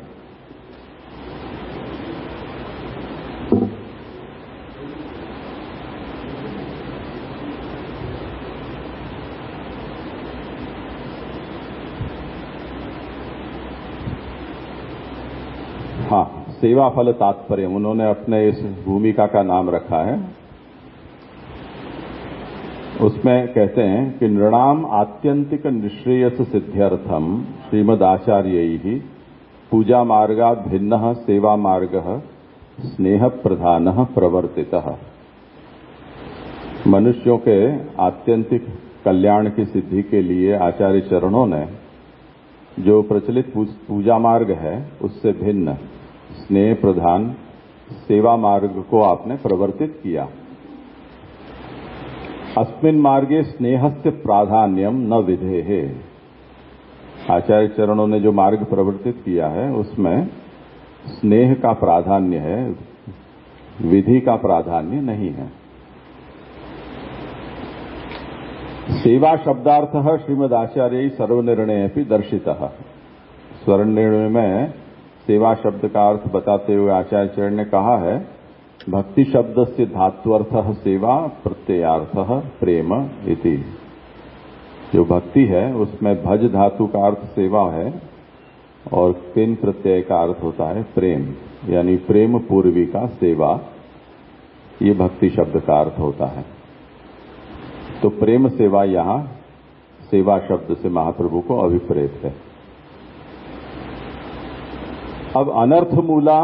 हाँ, सेवा फल तात्पर्य उन्होंने अपने इस भूमिका का नाम रखा है। उसमें कहते हैं कि नृणाम आत्यंतिक निश्रेयस सिद्ध्यर्थम श्रीमदाचार्यैः पूजा मार्गात् भिन्नः सेवा मार्गः स्नेह प्रधानः प्रवर्तितः। मनुष्यों के आत्यंतिक कल्याण की सिद्धि के लिए आचार्य चरणों ने जो प्रचलित पूजा मार्ग है उससे भिन्न स्नेह प्रधान सेवा मार्ग को आपने प्रवर्तित किया। अस्मिन् मार्गे स्नेहस्य प्राधान्यम न विधेहे। आचार्य चरणों ने जो मार्ग प्रवर्तित किया है उसमें स्नेह का प्राधान्य है, विधि का प्राधान्य नहीं है। सेवा शब्दार्थः श्रीमदाचार्य सर्वनिर्णय अपि दर्शितः। स्वर्णनिर्णय में सेवा शब्द का अर्थ बताते हुए आचार्य चरण ने कहा है, भक्ति शब्द से धात्वर्थः सेवा प्रत्ययार्थः प्रेम इति। जो भक्ति है उसमें भज धातु का अर्थ सेवा है और पिन प्रत्यय का अर्थ होता है प्रेम, यानी प्रेम पूर्वी का सेवा, ये भक्ति शब्द का अर्थ होता है। तो प्रेम सेवा यहां सेवा शब्द से महाप्रभु को अभिप्रेत है। अब अनर्थ मूला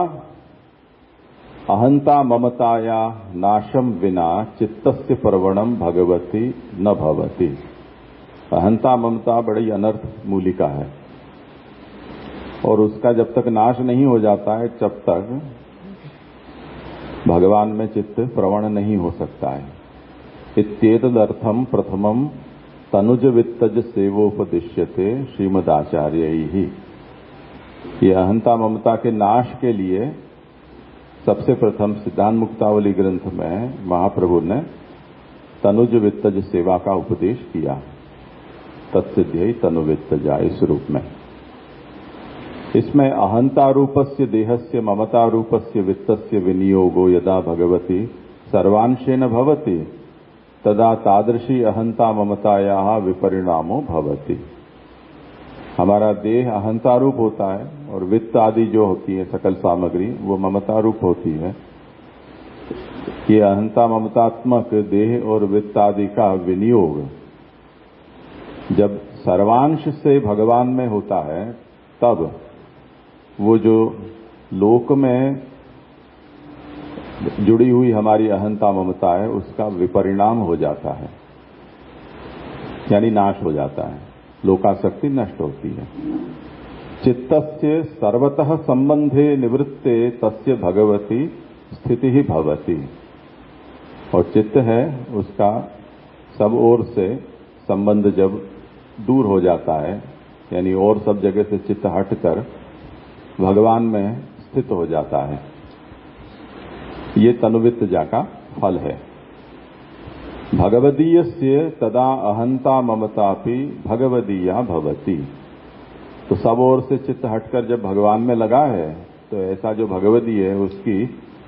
अहंता ममताया नाशम विना चित्तस्य प्रवणम भगवती न भवति। अहंता ममता बड़ी अनर्थ मूलिका है और उसका जब तक नाश नहीं हो जाता है तब तक भगवान में चित्त प्रवण नहीं हो सकता है। इत्येतदर्थम प्रथमम तनुज वित्तज सेवोपदिश्यते श्रीमदाचार्यैः। ये अहंता ममता के नाश के लिए सबसे प्रथम सिद्धांत मुक्तावली ग्रंथ में महाप्रभु ने तनुज वित्तज सेवा का उपदेश किया। तत्सिद्ध्यै तनुवित्तजा इस रूप में। इसमें अहंता रूपस्य देहस्य ममता रूपस्य वित्तस्य विनियोगो यदा भगवती सर्वांशेन भवति तदा तादृशी अहंता ममतायाः विपरिणामो भवति। हमारा देह अहंता रूप होता है और वित्त आदि जो होती है सकल सामग्री वो ममता रूप होती है। ये अहंता ममतात्मक देह और वित्त आदि का विनियोग जब सर्वांश से भगवान में होता है तब वो जो लोक में जुड़ी हुई हमारी अहंता ममता है उसका विपरिणाम हो जाता है, यानी नाश हो जाता है, लोकासक्ति नष्ट होती है। चित्तस्य सर्वतः संबंधे निवृत्ते तस्य भगवती स्थिति ही भवति। और चित्त है उसका सब ओर से संबंध जब दूर हो जाता है, यानी और सब जगह से चित्त हटकर भगवान में स्थित हो जाता है। ये तनुवित्तजा का फल है। भगवदीयस्य तदा अहंता ममतापि भगवदीया भवति। तो सब ओर से चित्त हटकर जब भगवान में लगा है तो ऐसा जो भगवदीय है उसकी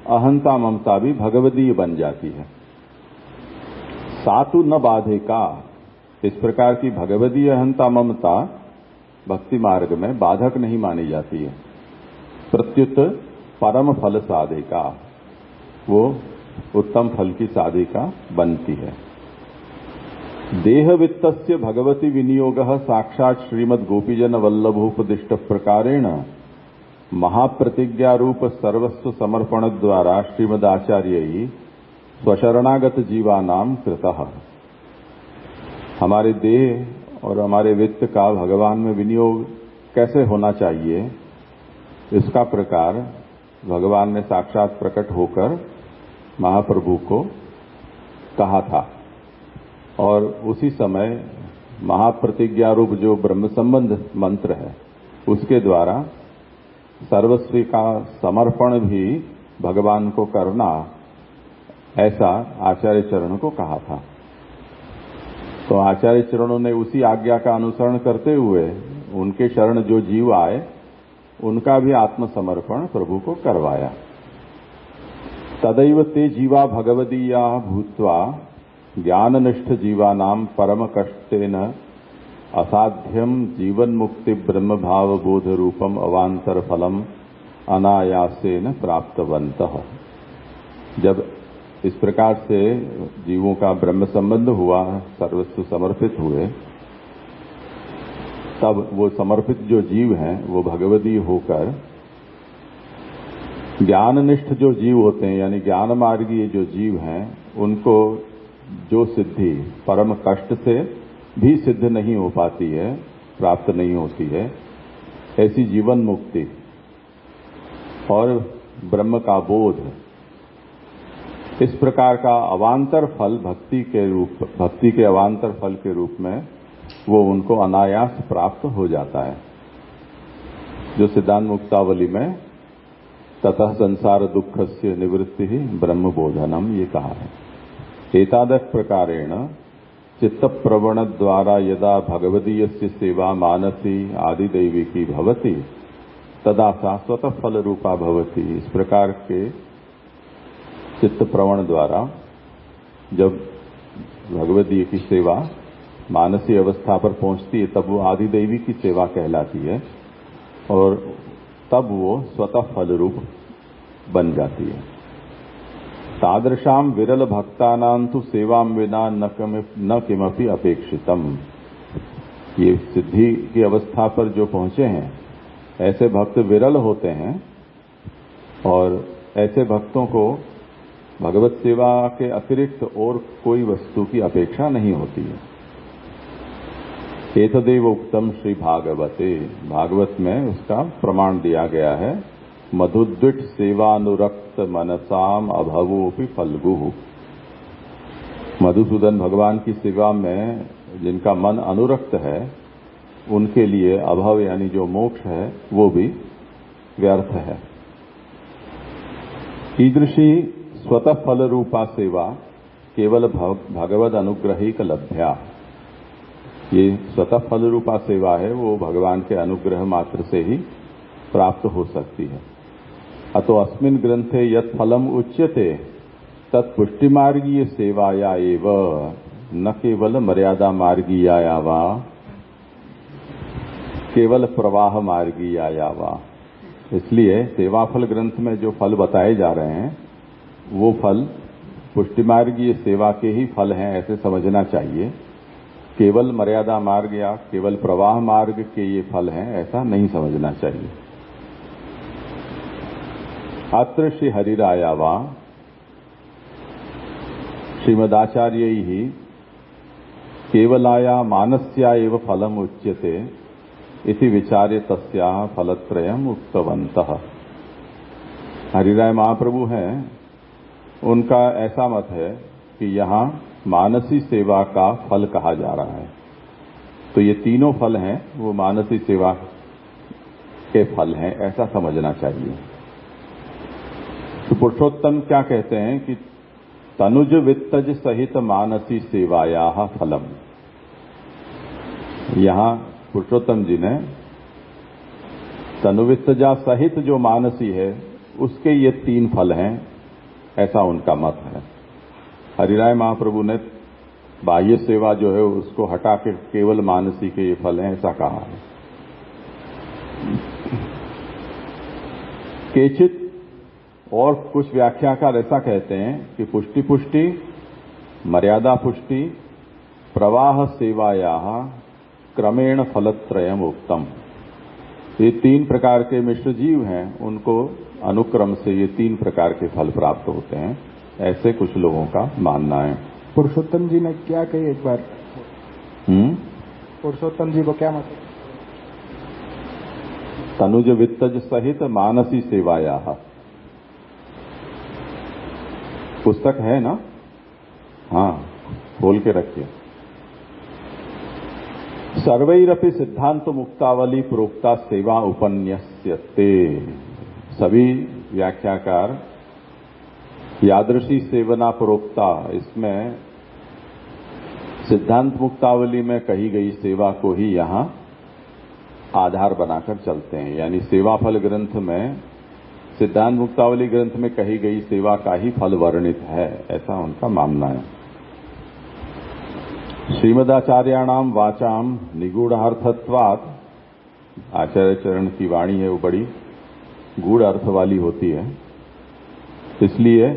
अहंता ममता भी भगवदीय बन जाती है। सातु न बाधे का, इस प्रकार की भगवदीय अहंता ममता भक्ति मार्ग में बाधक नहीं मानी जाती है। प्रत्युत परम फल साधिका, वो उत्तम फल की साधिका बनती है। देह वित्तस्य भगवती विनियोगः साक्षात श्रीमद् गोपीजन वल्लभोपदिष्ट प्रकारेण महाप्रतिज्ञा रूप सर्वस्व समर्पण द्वारा श्रीमदाचार्य स्वशरणागत जीवानाम कृतः। हमारे देह और हमारे वित्त का भगवान में विनियोग कैसे होना चाहिए, इसका प्रकार भगवान ने साक्षात प्रकट होकर महाप्रभु को कहा था। और उसी समय महाप्रतिज्ञा रूप जो ब्रह्म संबंध मंत्र है उसके द्वारा सर्वस्वी का समर्पण भी भगवान को करना, ऐसा आचार्य चरण को कहा था। तो आचार्य चरणों ने उसी आज्ञा का अनुसरण करते हुए उनके शरण जो जीव आए उनका भी आत्मसमर्पण प्रभु को करवाया। तदैव ते जीवा भगवदीया भूत्वा ज्ञाननिष्ठ जीवानाम परम कष्टेन असाध्यम जीवन मुक्ति ब्रह्म भाव बोध रूपम अवांतर फलम अनायासेन प्राप्तवन्तः। जब इस प्रकार से जीवों का ब्रह्म संबंध हुआ, सर्वस्व समर्पित हुए, तब वो समर्पित जो जीव हैं वो भगवदीय होकर ज्ञाननिष्ठ जो जीव होते हैं यानी ज्ञान मार्गीय जो जीव हैं उनको जो सिद्धि परम कष्ट से भी सिद्ध नहीं हो पाती है, प्राप्त नहीं होती है, ऐसी जीवन मुक्ति और ब्रह्म का बोध, इस प्रकार का अवांतर फल भक्ति के अवांतर फल के रूप में वो उनको अनायास प्राप्त हो जाता है। जो सिद्धांत मुक्तावली में ततः संसार दुःखस्य निवृत्ति ही ब्रह्म बोधनम ये कहा है। एतादृश प्रकारेण चित्त प्रवण द्वारा यदा भगवदीयस्य सेवा मानसी आदिदैविकी भवति तदा सा स्वतः फल रूपा भवति। इस प्रकार के चित्त प्रवण द्वारा जब भगवदीय की सेवा मानसी अवस्था पर पहुंचती है तब वो आदिदैवी की सेवा कहलाती है और तब वो स्वतः फल रूप बन जाती है। तादृशाम विरल भक्तानां तु सेवाम विना न किमपि अपेक्षितम। ये सिद्धि की अवस्था पर जो पहुंचे हैं ऐसे भक्त विरल होते हैं और ऐसे भक्तों को भगवत सेवा के अतिरिक्त और कोई वस्तु की अपेक्षा नहीं होती है। एतदेव उक्तम श्री भागवते, भागवत में उसका प्रमाण दिया गया है। मधुद्विट सेवानुरक्त मनसाम अभवोपि फल्गु। मधुसूदन भगवान की सेवा में जिनका मन अनुरक्त है उनके लिए अभव यानी जो मोक्ष है वो भी व्यर्थ है। ईदृशी स्वतः फल रूपा सेवा केवल भगवद अनुग्रहिक लभ्या। ये स्वतः फल रूपा सेवा है वो भगवान के अनुग्रह मात्र से ही प्राप्त हो सकती है। अतो अस्मिन् ग्रंथे यत् फलम उच्यते तत्पुष्टि मार्गीय सेवाया एव न केवल मर्यादा मार्गीयाया वा केवल प्रवाह मार्गीयाया वा। इसलिए सेवाफल ग्रंथ में जो फल बताए जा रहे हैं वो फल पुष्टि मार्गीय सेवा के ही फल हैं ऐसे समझना चाहिए। केवल मर्यादा मार्ग या केवल प्रवाह मार्ग के ये फल हैं ऐसा नहीं समझना चाहिए। अत्र श्री हरिराया वा श्रीमदाचार्य ही केवलाया मानस्या एव फलम उच्यते इति विचार्य तस्या फलत्रयम उक्तवन्तः। हरिराय महाप्रभु हैं, उनका ऐसा मत है कि यहाँ मानसी सेवा का फल कहा जा रहा है। तो ये तीनों फल हैं वो मानसी सेवा के फल हैं ऐसा समझना चाहिए। तो पुरुषोत्तम क्या कहते हैं कि तनुज वित्तज सहित मानसी सेवाया फलम। यहां पुरुषोत्तम जी ने तनुवित्तजा सहित जो मानसी है उसके ये 3 फल हैं, ऐसा उनका मत है। हरिराय महाप्रभु ने बाह्य सेवा जो है उसको हटा के केवल मानसी के ये फल हैं, ऐसा कहा है। केचित और कुछ व्याख्याकार ऐसा कहते हैं कि पुष्टि पुष्टि, मर्यादा पुष्टि, प्रवाह सेवाया क्रमेण फलत्रयम उक्तम। ये 3 प्रकार के मिश्र जीव हैं, उनको अनुक्रम से ये 3 प्रकार के फल प्राप्त होते हैं, ऐसे कुछ लोगों का मानना है। पुरुषोत्तम जी ने क्या कही एक बार? पुरुषोत्तम जी को क्या मतलब? तनुज वित्तज सहित मानसी सेवाया। पुस्तक है ना? हाँ, खोल के रखिए। सर्वैरपि सिद्धांत मुक्तावली प्रोक्ता सेवा उपन्यस्यते। सभी व्याख्याकार यादृशी सेवना प्रोक्ता, इसमें सिद्धांत मुक्तावली में कही गई सेवा को ही यहां आधार बनाकर चलते हैं। यानी सेवाफल ग्रंथ में, सिद्धांत मुक्तावली ग्रंथ में कही गई सेवा का ही फल वर्णित है, ऐसा उनका मानना है। श्रीमदाचार्याणाम वाचाम निगूढ़ार्थत्वात्, आचार्य चरण की वाणी है वो बड़ी गूढ़ अर्थ वाली होती है, इसलिए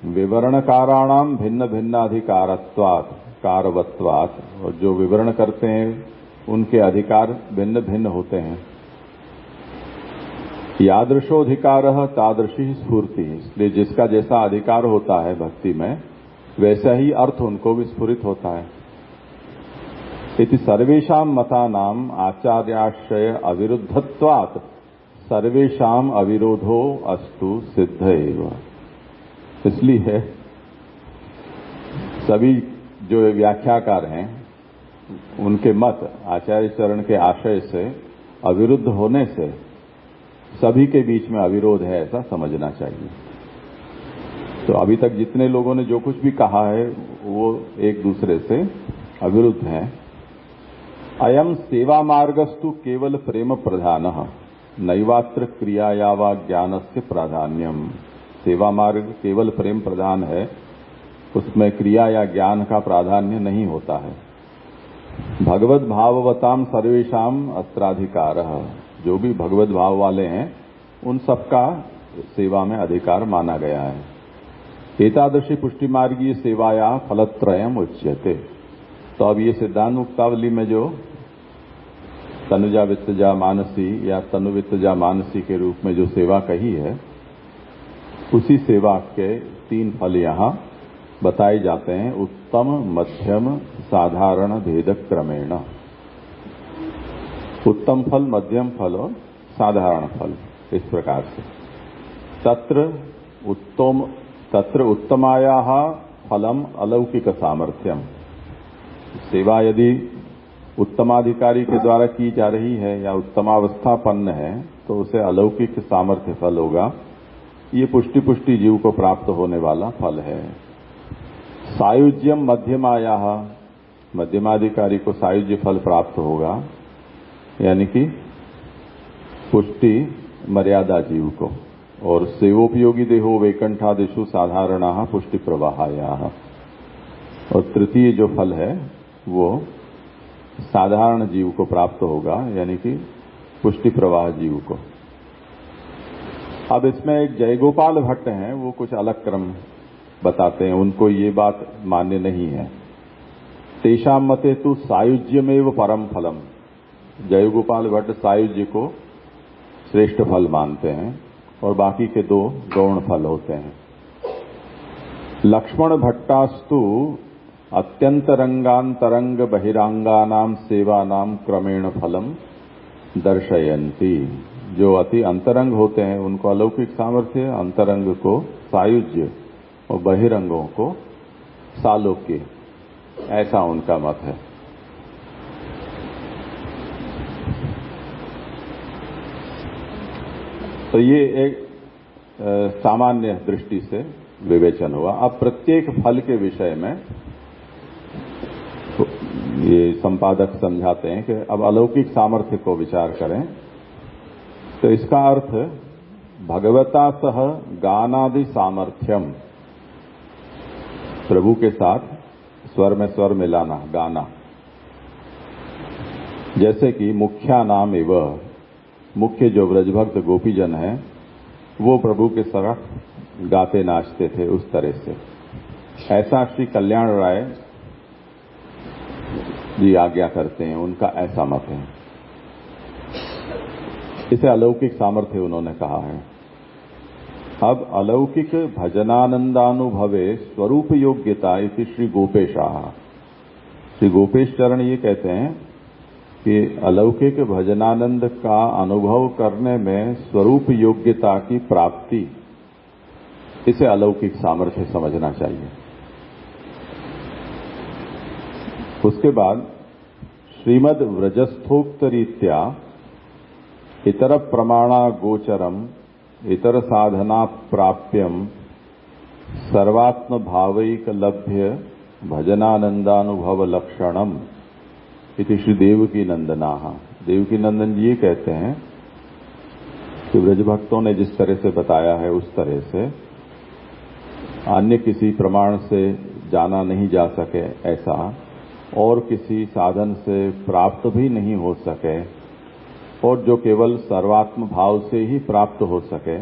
विवरणकाराणाम भिन्न भिन्नाधिकारत्वात् कारवत्वात्, और जो विवरण करते हैं उनके अधिकार भिन्न भिन्न होते हैं। यादृशोधिकार तादृशी स्फूर्ति, इसलिए जिसका जैसा अधिकार होता है भक्ति में, वैसा ही अर्थ उनको भी स्फुरित होता है। इति सर्वेषां मतानाम आचार्याश्रय अविरुद्धत्वात् सर्वेषां अविरोधो अस्तु सिद्ध एव। इसलिए सभी जो व्याख्याकार हैं उनके मत आचार्य चरण के आशय से अविरुद्ध होने से सभी के बीच में अविरोध है, ऐसा समझना चाहिए। तो अभी तक जितने लोगों ने जो कुछ भी कहा है वो एक दूसरे से अविरुद्ध हैं। अयम सेवा मार्गस्तु केवल प्रेम प्रधानः नैवात्र क्रियाया वा ज्ञानस्य प्राधान्यम। सेवा मार्ग केवल प्रेम प्रधान है, उसमें क्रिया या ज्ञान का प्राधान्य नहीं होता है। भगवत भाववताम सर्वेषाम अस्त्राधिकार, जो भी भगवत भाव वाले हैं उन सबका सेवा में अधिकार माना गया है। एतादृशी पुष्टि मार्गीय सेवाया फलत्रयम उच्यते। तो अब ये सिद्धांत मुक्तावली में जो तनुजा वित्तजा मानसी या तनुवित्तजा मानसी के रूप में जो सेवा कही है, उसी सेवा के 3 फल यहां बताए जाते हैं, उत्तम, मध्यम, साधारण भेद क्रमेण। उत्तम फल, मध्यम फल और साधारण फल, इस प्रकार से। तत्र उत्तमाया फलम अलौकिक सामर्थ्यम। सेवा यदि उत्तमाधिकारी के द्वारा की जा रही है या उत्तमावस्थापन्न है तो उसे अलौकिक सामर्थ्य फल होगा। ये पुष्टि पुष्टि जीव को प्राप्त होने वाला फल है। सायुज्यम मध्यमाया, मध्यमाधिकारी को सायुज्य फल प्राप्त होगा, यानी कि पुष्टि मर्यादा जीव को। और सेवोपयोगी देहो वैकुंठादिषु साधारणा पुष्टि प्रवाहाया। और तृतीय जो फल है वो साधारण जीव को प्राप्त होगा, यानी कि पुष्टि प्रवाह जीव को। अब इसमें एक जयगोपाल भट्ट हैं, वो कुछ अलग क्रम बताते हैं, उनको ये बात मान्य नहीं है। तेषाम मते तु सायुज्यमेव परम फलम। जयगोपाल भट्ट सायुज्य को श्रेष्ठ फल मानते हैं और बाकी के 2 गौण फल होते हैं। लक्ष्मण भट्टास्तु अत्यंतरंगांतरंग बहिरांगानाम सेवानाम क्रमेण फलम दर्शयन्ति। जो अति अंतरंग होते हैं उनको अलौकिक सामर्थ्य, अंतरंग को सायुज्य और बहिरंगों को सालोक्य, ऐसा उनका मत है। तो ये एक सामान्य दृष्टि से विवेचन हुआ। अब प्रत्येक फल के विषय में तो ये संपादक समझाते हैं कि अब अलौकिक सामर्थ्य को विचार करें तो इसका अर्थ भगवता सह गानादि सामर्थ्यम, प्रभु के साथ स्वर में स्वर मिलाना, गाना। जैसे कि मुख्या नाम एवं, मुख्य जो ब्रजभक्त गोपीजन है वो प्रभु के साथ गाते नाचते थे, उस तरह से। ऐसा श्री कल्याण राय जी आज्ञा करते हैं, उनका ऐसा मत है। इसे अलौकिक सामर्थ्य उन्होंने कहा है। अब अलौकिक भजनानंदानुभवे स्वरूप योग्यता इति श्री गोपेशाह, श्री गोपेश चरण ये कहते हैं कि अलौकिक भजनानंद का अनुभव करने में स्वरूप योग्यता की प्राप्ति, इसे अलौकिक सामर्थ्य समझना चाहिए। उसके बाद श्रीमद व्रजस्थोक्त रीत्या इतर प्रमाणा गोचरम इतर साधना प्राप्यम सर्वात्म भावैक लभ्य भजनानंदानुभव लक्षणम इति श्री देवकी नंदनाः। देवकी नंदन जी ये कहते हैं कि ब्रजभक्तों ने जिस तरह से बताया है उस तरह से अन्य किसी प्रमाण से जाना नहीं जा सके ऐसा, और किसी साधन से प्राप्त भी नहीं हो सके, और जो केवल सर्वात्म भाव से ही प्राप्त हो सके,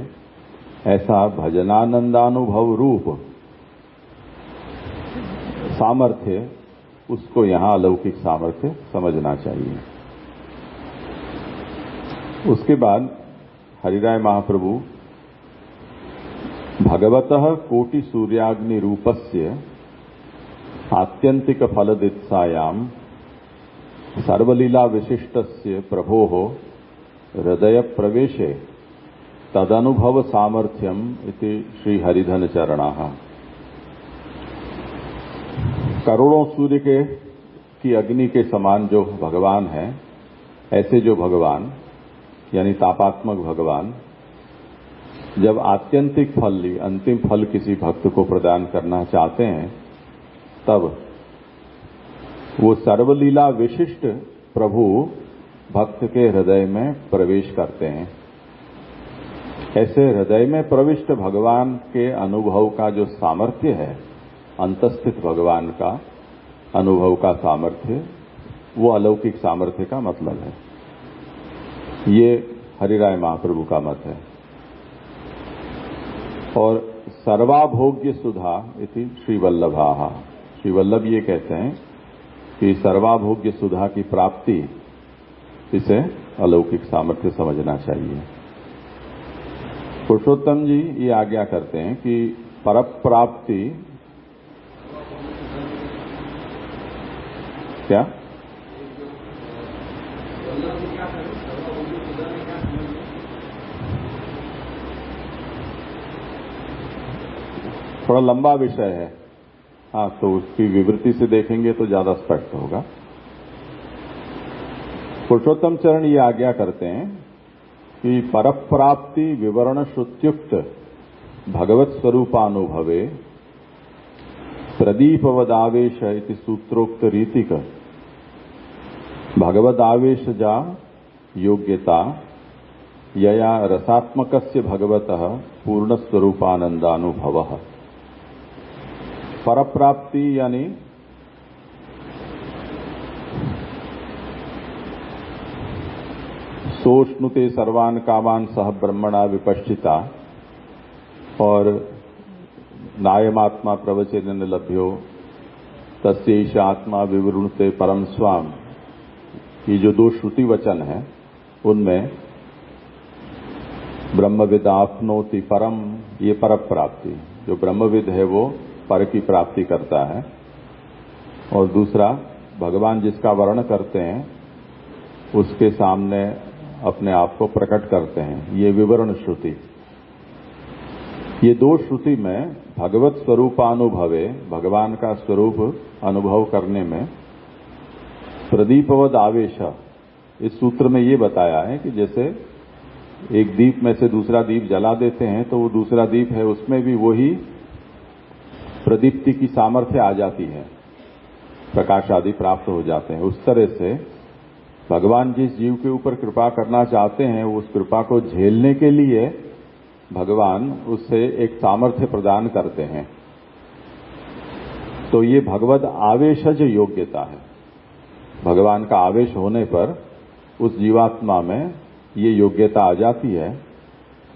ऐसा भजनानंदानुभव रूप सामर्थ्य, उसको यहां अलौकिक सामर्थ्य समझना चाहिए। उसके बाद हरिराय महाप्रभु भगवतः कोटि सूर्याग्नि रूपस्य आत्यंतिक फलदित्सायाम सर्वलीला विशिष्टस्य प्रभोः हृदय प्रवेशे तदनुभव सामर्थ्यम इति श्री हरिधन चरणाः। करोड़ों सूर्य की अग्नि के समान जो भगवान है, ऐसे जो भगवान यानी तापात्मक भगवान जब आत्यंतिक फल, अंतिम फल किसी भक्त को प्रदान करना चाहते हैं, तब वो सर्वलीला विशिष्ट प्रभु भक्त के हृदय में प्रवेश करते हैं। ऐसे हृदय में प्रविष्ट भगवान के अनुभव का जो सामर्थ्य है, अंतस्थित भगवान का अनुभव का सामर्थ्य, वो अलौकिक सामर्थ्य का मतलब है। ये हरिराय महाप्रभु का मत है। और सर्वाभोग्य सुधा इति श्री वल्लभाः, श्री वल्लभ ये कहते हैं कि सर्वाभोग्य सुधा की प्राप्ति, इसे अलौकिक सामर्थ्य समझना चाहिए। पुरुषोत्तम जी ये आज्ञा करते हैं कि परप्राप्ति क्या थोड़ा लंबा विषय है, हाँ, तो उसकी विवृत्ति से देखेंगे तो ज्यादा स्पष्ट होगा। पुरुषोत्तम चरण ये आज्ञा करते हैं कि परप्राप्ति विवरण श्रुत्युक्त भगवत स्वरूपानुभवे प्रदीपवदावेश इति सूत्रोक्त रीतिक भगवदावेशजा योग्यता यया रसात्मकस्य भगवतः पूर्णस्वरूपानंदानुभवः। परप्राप्ति यानी सोष्णुते सर्वान कामान सह ब्रह्मणा विपश्चिता और नायमात्मा प्रवचन लभ्यो तस्यैष आत्मा विवृणुते परम स्वाम, ये जो दो श्रुति वचन है उनमें ब्रह्मविद आपनोति परम, ये पर प्राप्ति, जो ब्रह्मविद है वो पर की प्राप्ति करता है, और दूसरा भगवान जिसका वर्ण करते हैं उसके सामने अपने आप को प्रकट करते हैं, ये विवरण श्रुति। ये दो श्रुति में भगवत स्वरूपानुभवे, भगवान का स्वरूप अनुभव करने में प्रदीपवद आवेश, इस सूत्र में ये बताया है कि जैसे एक दीप में से दूसरा दीप जला देते हैं तो वो दूसरा दीप है उसमें भी वही प्रदीप्ति की सामर्थ्य आ जाती है, प्रकाश आदि प्राप्त हो जाते हैं। उस तरह से भगवान जिस जीव के ऊपर कृपा करना चाहते हैं उस कृपा को झेलने के लिए भगवान उससे एक सामर्थ्य प्रदान करते हैं। तो ये भगवद आवेशज योग्यता है। भगवान का आवेश होने पर उस जीवात्मा में ये योग्यता आ जाती है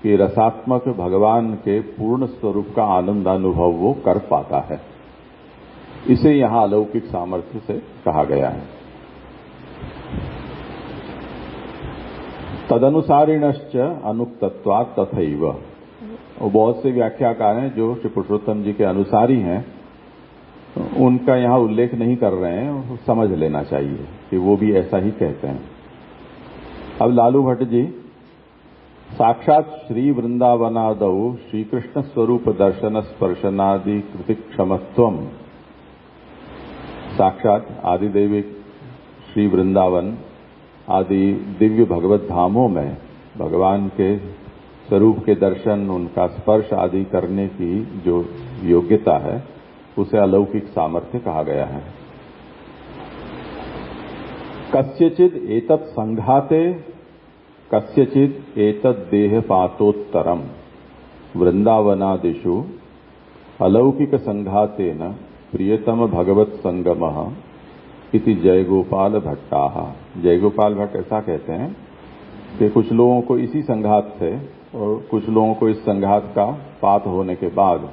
कि रसात्मक भगवान के पूर्ण स्वरूप का आनंद अनुभव वो कर पाता है। इसे यहां अलौकिक सामर्थ्य से कहा गया है। तदनुसारिणश्च अनुक्तत्वात् तथैव। और बहुत से व्याख्याकार हैं जो श्री पुरुषोत्तम जी के अनुसारी हैं, उनका यहां उल्लेख नहीं कर रहे हैं, समझ लेना चाहिए कि वो भी ऐसा ही कहते हैं। अब लालू भट्ट जी साक्षात श्री वृंदावनादौ श्री कृष्ण स्वरूप दर्शन स्पर्शनादि कृति क्षमत्वम, साक्षात आदिदेवी श्री वृंदावन आदि दिव्य भगवत धामों में भगवान के स्वरूप के दर्शन, उनका स्पर्श आदि करने की जो योग्यता है उसे अलौकिक सामर्थ्य कहा गया है। कस्यचिद एतत् संघाते कस्यचिद एतत् देहपातोत्तरम वृंदावनादिषु अलौकिक संघातेन प्रियतम भगवत संगमः इति जयगोपाल भट्टाः। जयगोपाल भट्ट ऐसा कहते हैं कि कुछ लोगों को इसी संघात से और कुछ लोगों को इस संघात का पात होने के बाद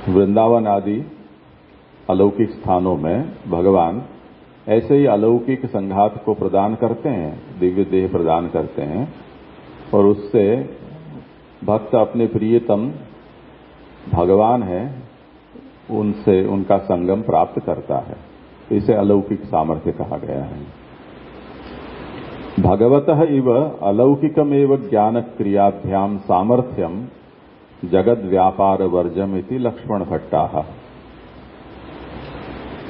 वृंदावन आदि अलौकिक स्थानों में भगवान ऐसे ही अलौकिक संघात को प्रदान करते हैं, दिव्य देह प्रदान करते हैं और उससे भक्त अपने प्रियतम भगवान है उनसे उनका संगम प्राप्त करता है। इसे अलौकिक सामर्थ्य कहा गया है। भगवतः इव अलौकिकमेव ज्ञान क्रियाभ्याम सामर्थ्यम जगद व्यापार वर्जम इति लक्ष्मण भट्टाः।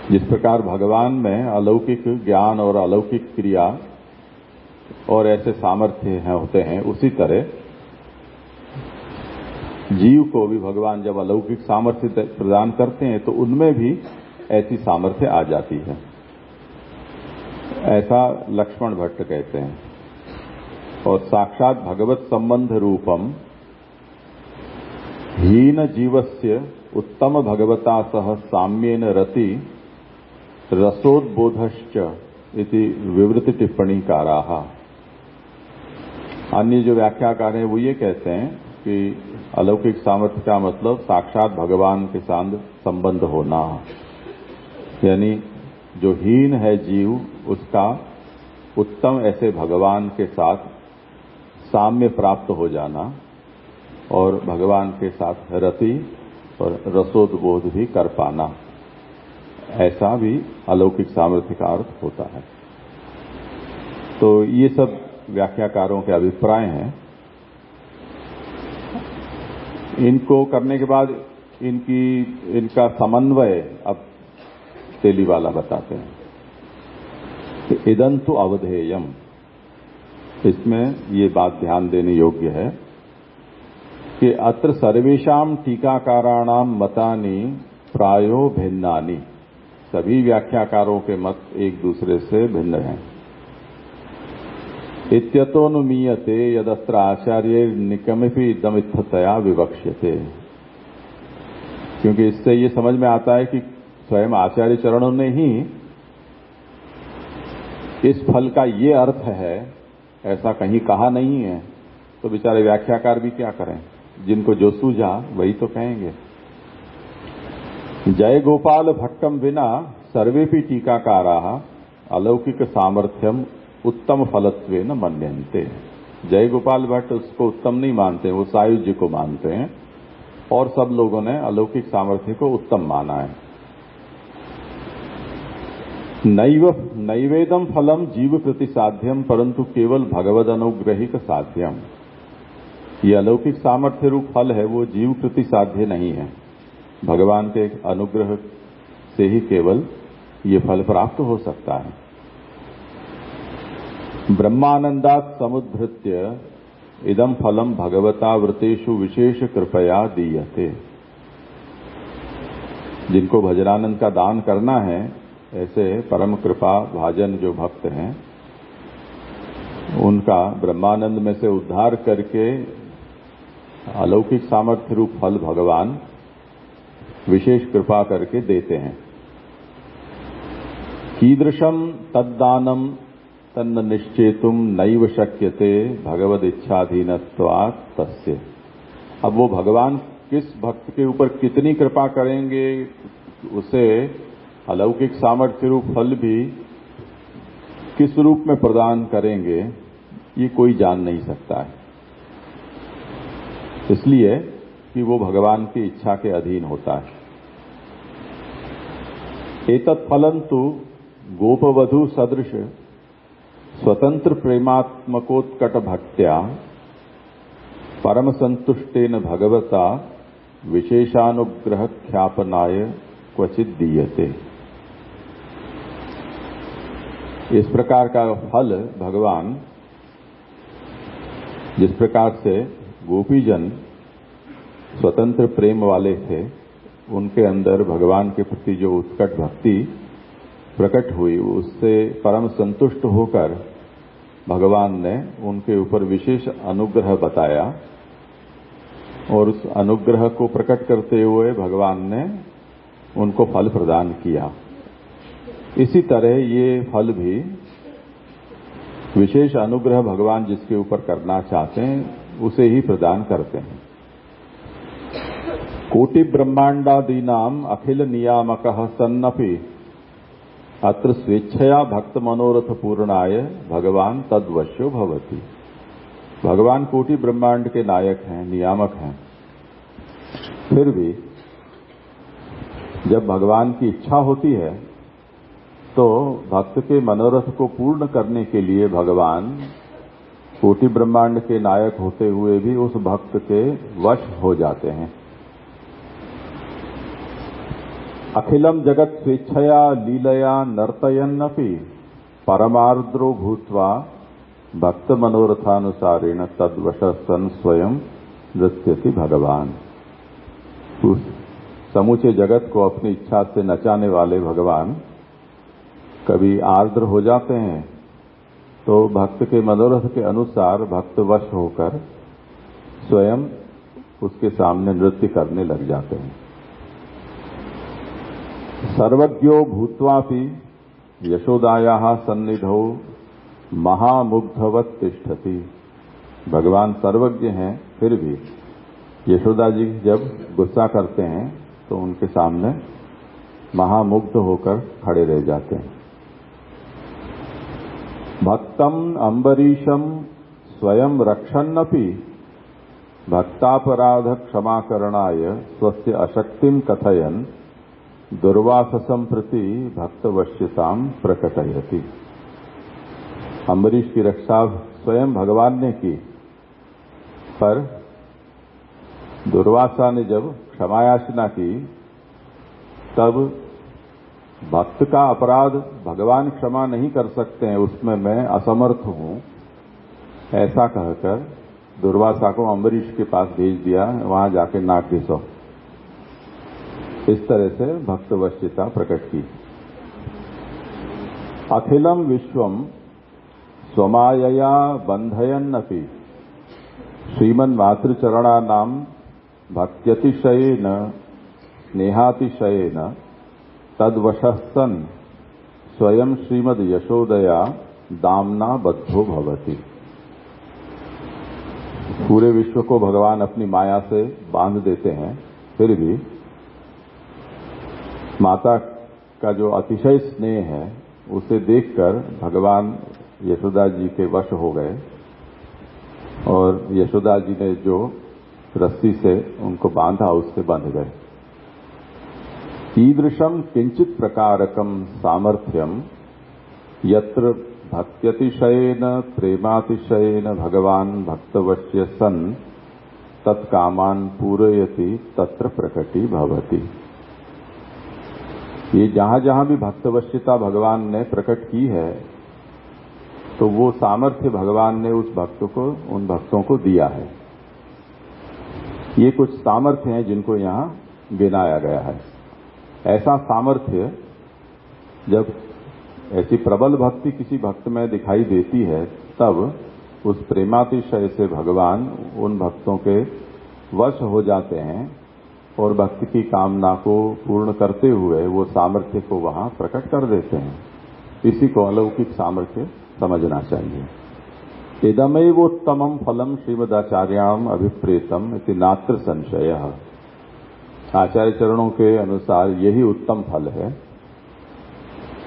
जिस प्रकार भगवान में अलौकिक ज्ञान और अलौकिक क्रिया और ऐसे सामर्थ्य होते हैं, उसी तरह जीव को भी भगवान जब अलौकिक सामर्थ्य प्रदान करते हैं तो उनमें भी ऐसी सामर्थ्य आ जाती है। ऐसा लक्ष्मण भट्ट कहते हैं। और साक्षात भगवत संबंध रूपम हीन जीवस्य उत्तम भगवता सह साम्येन रति रसोद्बोधश्च इति विवृत टिप्पणीकाराः। अन्य जो व्याख्याकार हैं वो ये कहते हैं कि अलौकिक सामर्थ्य का मतलब साक्षात भगवान के साथ संबंध होना, यानी जो हीन है जीव उसका उत्तम ऐसे भगवान के साथ साम्य प्राप्त हो जाना और भगवान के साथ रति और रसोद्बोध भी कर पाना, ऐसा भी अलौकिक सामर्थ्य का अर्थ होता है। तो ये सब व्याख्याकारों के अभिप्राय हैं। इनको करने के बाद इनका समन्वय अब तेलीवाला बताते हैं कि इदंतु अवधेयम। इसमें ये बात ध्यान देने योग्य है कि अत्र सर्वेषां टीकाकाराणाम मतानि प्रायो भिन्नानि। सभी व्याख्याकारों के मत एक दूसरे से भिन्न हैं। इत्यतोनुमीयते यदस्त्र आचार्य निकमिपि इदमित्थतया विवक्ष्यते। क्योंकि इससे ये समझ में आता है कि स्वयं आचार्य चरणों ने ही इस फल का ये अर्थ है ऐसा कहीं कहा नहीं है, तो बेचारे व्याख्याकार भी क्या करें, जिनको जो सूझा वही तो कहेंगे। जय गोपाल भट्टम विना सर्वेपि टीकाकाराः अलौकिक सामर्थ्यम उत्तम फलत्वेन मन्यन्ते। जय गोपाल भट्ट उसको उत्तम नहीं मानते, वो सायुज्य को मानते हैं और सब लोगों ने अलौकिक सामर्थ्य को उत्तम माना है। नैवेदम फलम जीव कृति साध्यम परंतु केवल भगवद अनुग्रहिक साध्यम। ये अलौकिक सामर्थ्य रूप फल है वो जीव कृति साध्य नहीं है, भगवान के अनुग्रह से ही केवल ये फल प्राप्त हो सकता है। ब्रह्मानंदात् समुद्धृत्य इदं फलम भगवता व्रतेषु विशेष कृपया दीयते। जिनको भजनानंद का दान करना है, ऐसे परम कृपा भाजन जो भक्त हैं, उनका ब्रह्मानंद में से उद्धार करके अलौकिक सामर्थ्य रूप फल भगवान विशेष कृपा करके देते हैं। कीदृशम तद्दानम तन्न निश्चेतुम नैव शक्यते भगवद इच्छाधीनत्वात् तस्य। अब वो भगवान किस भक्त के ऊपर कितनी कृपा करेंगे, उसे अलौकिक सामर्थ्य रूप फल भी किस रूप में प्रदान करेंगे, ये कोई जान नहीं सकता है, इसलिए कि वो भगवान की इच्छा के अधीन होता है। एतत् फलं तु गोपवधू सदृश स्वतंत्र प्रेमात्मकोत्कट भक्त्या परम संतुष्टेन भगवता विशेषानुग्रह ख्यापनाय क्वचित दीयते। इस प्रकार का फल भगवान, जिस प्रकार से गोपीजन स्वतंत्र प्रेम वाले थे, उनके अंदर भगवान के प्रति जो उत्कट भक्ति प्रकट हुई, उससे परम संतुष्ट होकर भगवान ने उनके ऊपर विशेष अनुग्रह बताया और उस अनुग्रह को प्रकट करते हुए भगवान ने उनको फल प्रदान किया। इसी तरह ये फल भी विशेष अनुग्रह भगवान जिसके ऊपर करना चाहते हैं उसे ही प्रदान करते हैं। कोटि ब्रह्मांडादीनाम अखिल नियामकः सन्नपि अत्र स्वेच्छया भक्त मनोरथ पूर्णाय भगवान तद्वश्यो भवति। भगवान कोटि ब्रह्मांड के नायक हैं, नियामक हैं, फिर भी जब भगवान की इच्छा होती है तो भक्त के मनोरथ को पूर्ण करने के लिए भगवान कोटि ब्रह्मांड के नायक होते हुए भी उस भक्त के वश हो जाते हैं। अखिलम जगत स्वेच्छया लीलया नर्तयन्नपि परमार्द्रो भूत्वा भक्त मनोरथानुसारेण तद्वशः सन् स्वयं नृत्यति भगवान। उस समूचे जगत को अपनी इच्छा से नचाने वाले भगवान कभी आर्द्र हो जाते हैं तो भक्त के मनोरथ के अनुसार भक्त वश होकर स्वयं उसके सामने नृत्य करने लग जाते हैं। सर्वज्ञो भूत्वापि यशोदायाः सन्निधौ महामुग्धवत् तिष्ठति। भगवान सर्वज्ञ हैं, फिर भी यशोदा जी जब गुस्सा करते हैं तो उनके सामने महामुग्ध होकर खड़े रह जाते हैं। भक्तम अम्बरीशम स्वयं रक्षन्नपि भक्तापराध क्षमाकरणाय स्वस्य अशक्तिम कथयन् दुर्वाससं प्रति भक्तवश्यताम प्रकटयति। अम्बरीश की रक्षा स्वयं भगवान ने की, पर दुर्वासा ने जब क्षमायाचना की तब भक्त का अपराध भगवान क्षमा नहीं कर सकते हैं, उसमें मैं असमर्थ हूं, ऐसा कहकर दुर्वासा को अम्बरीश के पास भेज दिया, वहां जाके नाक घिसो। इस तरह से भक्तवश्यता प्रकट की। अखिलम विश्वम स्वमायया बंधयन्नपि श्रीमन् मातृचरणानां भक्त्यतिशयेन स्नेहातिशयेन तद्वशः सन् स्वयं श्रीमद् यशोदया दाम्ना बद्धो भवति। पूरे विश्व को भगवान अपनी माया से बांध देते हैं, फिर भी माता का जो अतिशय स्नेह है उसे देखकर भगवान यशोदा जी के वश हो गए और यशोदा जी ने जो रस्सी से उनको बांधा उससे बंध गए। कीदृशम किंचित प्रकारकम सामर्थ्यम यत्र भक्त्यतिशयेन प्रेमातिशयेन भगवान भक्तवश्य सन् तत्कामान पूरयति तत्र प्रकटी भवति। ये जहां जहां भी भक्तवश्यता भगवान ने प्रकट की है, तो वो सामर्थ्य भगवान ने उन भक्तों को दिया है। ये कुछ सामर्थ्य हैं जिनको यहां गिनाया गया है। ऐसा सामर्थ्य जब ऐसी प्रबल भक्ति किसी भक्त में दिखाई देती है, तब उस प्रेमातिशय से भगवान उन भक्तों के वश हो जाते हैं और भक्ति की कामना को पूर्ण करते हुए वो सामर्थ्य को वहां प्रकट कर देते हैं। इसी को अलौकिक सामर्थ्य समझना चाहिए। इदमेवोत्तमं फलम श्रीमदाचार्याम अभिप्रेतम इति नात्र संशयः। आचार्य चरणों के अनुसार यही उत्तम फल है,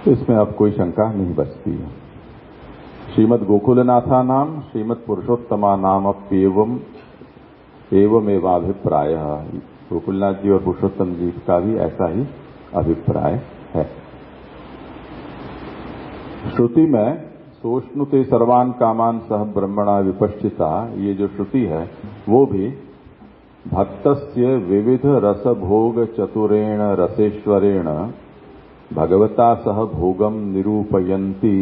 इसमें अब कोई शंका नहीं बचती है। श्रीमद गोकुलनाथा नाम श्रीमद पुरुषोत्तमा नाम एवमेवाभिप्राय। गोकुलनाथ जी और पुरुषोत्तम जी का भी ऐसा ही अभिप्राय है। श्रुति में सोष्णुते सर्वान कामान सह ब्रह्मणा विपश्चिता, ये जो श्रुति है वो भी भक्तस्य विविध रसभोग चतुरेण रसेश्वरेण भगवता सह भोगम निरूपयन्ति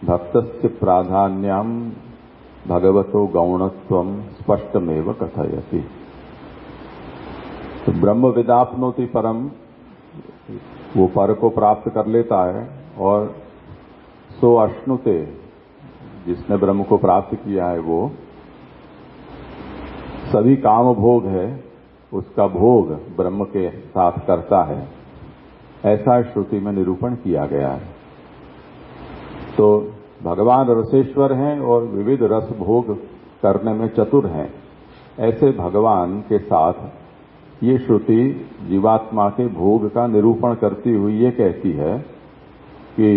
भक्तस्य प्राधान्यम भगवतो गौणत्वम स्पष्टमेव कथयति। तो ब्रह्म विदाप्नोति परम, वो पर को प्राप्त कर लेता है, और सो अश्नुते, जिसने ब्रह्म को प्राप्त किया है वो सभी काम भोग है, उसका भोग ब्रह्म के साथ करता है, ऐसा श्रुति में निरूपण किया गया है। तो भगवान रसेश्वर हैं और विविध रस भोग करने में चतुर हैं। ऐसे भगवान के साथ ये श्रुति जीवात्मा के भोग का निरूपण करती हुई ये कहती है कि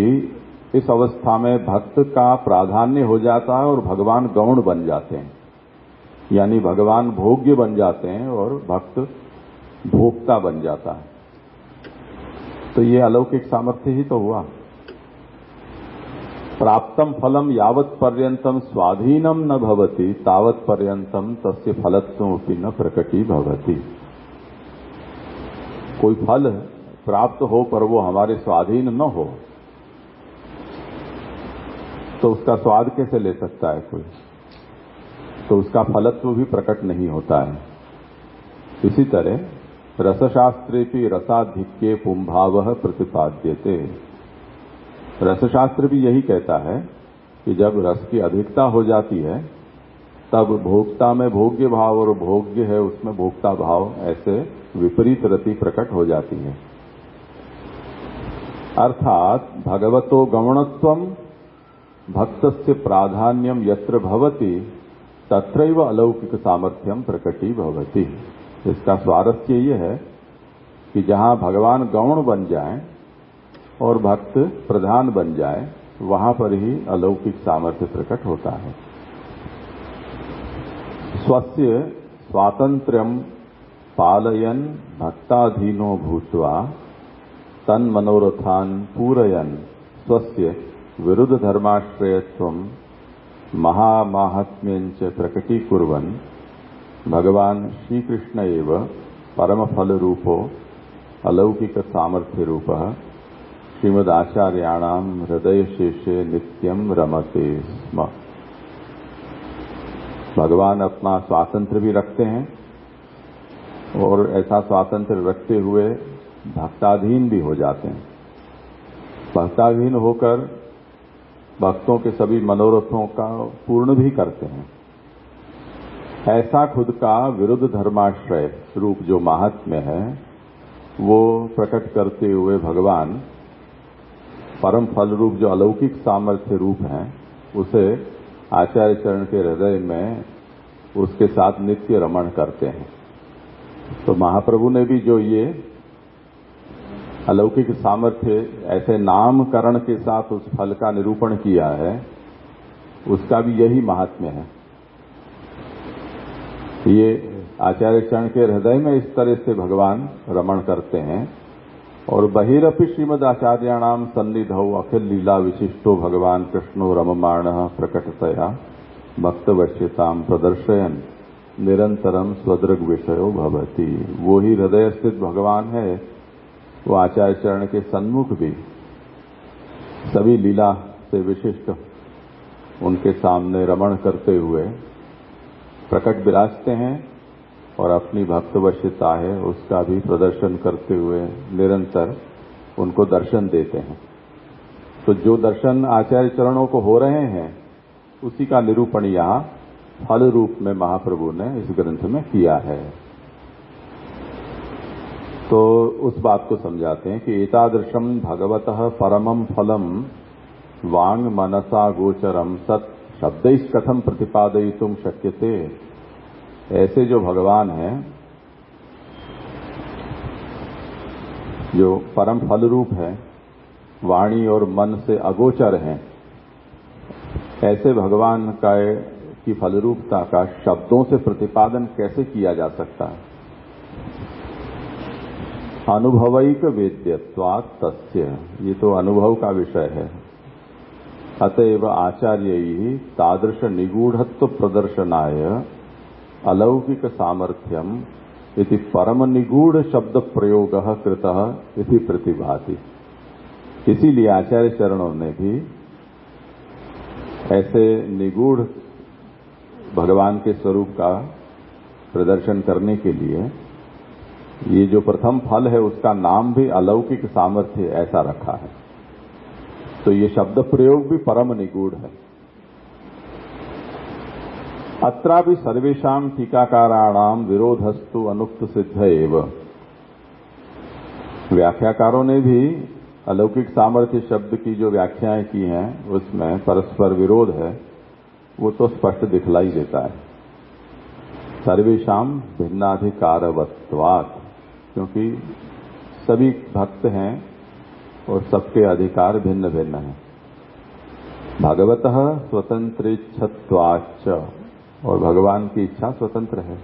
इस अवस्था में भक्त का प्राधान्य हो जाता है और भगवान गौण बन जाते हैं, यानी भगवान भोग्य बन जाते हैं और भक्त भोक्ता बन जाता है। तो ये अलौकिक सामर्थ्य ही तो हुआ। प्राप्तम फलम यावत् पर्यंतम स्वाधीनम न भवति तावत् पर्यंतम तस्य फलत्वमपि न प्रकटी भवति। कोई फल प्राप्त हो पर वो हमारे स्वाधीन न हो तो उसका स्वाद कैसे ले सकता है कोई? तो उसका फलत्व भी प्रकट नहीं होता है। इसी तरह रसशास्त्रेपि रसाधिक्ये पुंभावः प्रतिपाद्यते। रसशास्त्र भी यही कहता है कि जब रस की अधिकता हो जाती है तब भोक्ता में भोग्य भाव और भोग्य है उसमें भोक्ता भाव, ऐसे विपरीत रति प्रकट हो जाती है। अर्थात भगवतो गौणत्वम भक्तस्य प्राधान्यम यत्र भवति तत्रैव अलौकिक सामर्थ्यम प्रकटी भवति। इसका स्वारस्य ये है कि जहां भगवान गौण बन जाएं और भक्त प्रधान बन जाए, वहां पर ही अलौकिक सामर्थ्य प्रकट होता है। स्वस्य स्वातंत्र्यम पालयन भक्ताधीनो भूत्वा तन मनोरथान पूरयन स्वस्य विरुद्ध धर्माश्रयत्वम महामाहात्म्यंच प्रकटीकुर्वन् भगवान श्री कृष्ण एव परम फल रूपो अलौकिक सामर्थ्य रूपः श्रीमदाचार्याणाम हृदय शेषे नित्यम रमते स्म। भगवान अपना स्वातंत्र्य भी रखते हैं और ऐसा स्वातंत्र्य रखते हुए भक्ताधीन भी हो जाते हैं। भक्ताधीन होकर भक्तों के सभी मनोरथों का पूर्ण भी करते हैं। ऐसा खुद का विरुद्ध धर्माश्रय रूप जो महात्म्य है वो प्रकट करते हुए भगवान परम फल रूप जो अलौकिक सामर्थ्य रूप है उसे आचार्य चरण के हृदय में उसके साथ नित्य रमण करते हैं। तो महाप्रभु ने भी जो ये अलौकिक सामर्थ्य ऐसे नामकरण के साथ उस फल का निरूपण किया है, उसका भी यही महात्म्य है। ये आचार्य चरण के हृदय में इस तरह से भगवान रमण करते हैं और बहिरपि श्रीमद आचार्याणाम सन्निधौ अखिल लीला विशिष्टो भगवान कृष्णो रममाणः प्रकटतया भक्तवश्यताम प्रदर्शयन निरंतरम स्वदृग विषयो भवति। वो ही हृदय स्थित भगवान है, वो आचार्य चरण के सन्मुख भी सभी लीला से विशिष्ट उनके सामने रमण करते हुए प्रकट विराजते हैं और अपनी भक्तवश्यता है उसका भी प्रदर्शन करते हुए निरंतर उनको दर्शन देते हैं। तो जो दर्शन आचार्य चरणों को हो रहे हैं उसी का निरूपण यहाँ फल रूप में महाप्रभु ने इस ग्रंथ में किया है। तो उस बात को समझाते हैं कि एतादृशम भगवतः परमं फलम वांग मनसा गोचरम सत शब्दैः कथम प्रतिपादयितुम शक्यते। ऐसे जो भगवान हैं जो परम फल रूप है, वाणी और मन से अगोचर हैं, ऐसे भगवान की फलरूपता का शब्दों से प्रतिपादन कैसे किया जा सकता है। अनुभवैक वेद्यत्वात् तस्य, ये तो अनुभव का विषय है। अतएव आचार्यैः तादृश निगूढ़त्व प्रदर्शनाय अलौकिक सामर्थ्यम इति परम निगूढ़ शब्द प्रयोगः कृतः इति प्रतिभाति। इसीलिए आचार्य चरणों ने भी ऐसे निगूढ़ भगवान के स्वरूप का प्रदर्शन करने के लिए ये जो प्रथम फल है उसका नाम भी अलौकिक सामर्थ्य ऐसा रखा है। तो ये शब्द प्रयोग भी परम निगूढ़ है। अत्रापि सर्वेषां टीकाकाराणां विरोधस्तु अनुक्त सिद्ध एव। व्याख्याकारों ने भी अलौकिक सामर्थ्य शब्द की जो व्याख्याएं की हैं उसमें परस्पर विरोध है, वो तो स्पष्ट दिखलाई देता है। सर्वेषां भिन्नाधिकारवत्वात्, क्योंकि सभी भक्त हैं और सबके अधिकार भिन्न भिन्न हैं। भगवतः स्वतंत्रेच्छत्वाच्च, और भगवान की इच्छा स्वतंत्र है।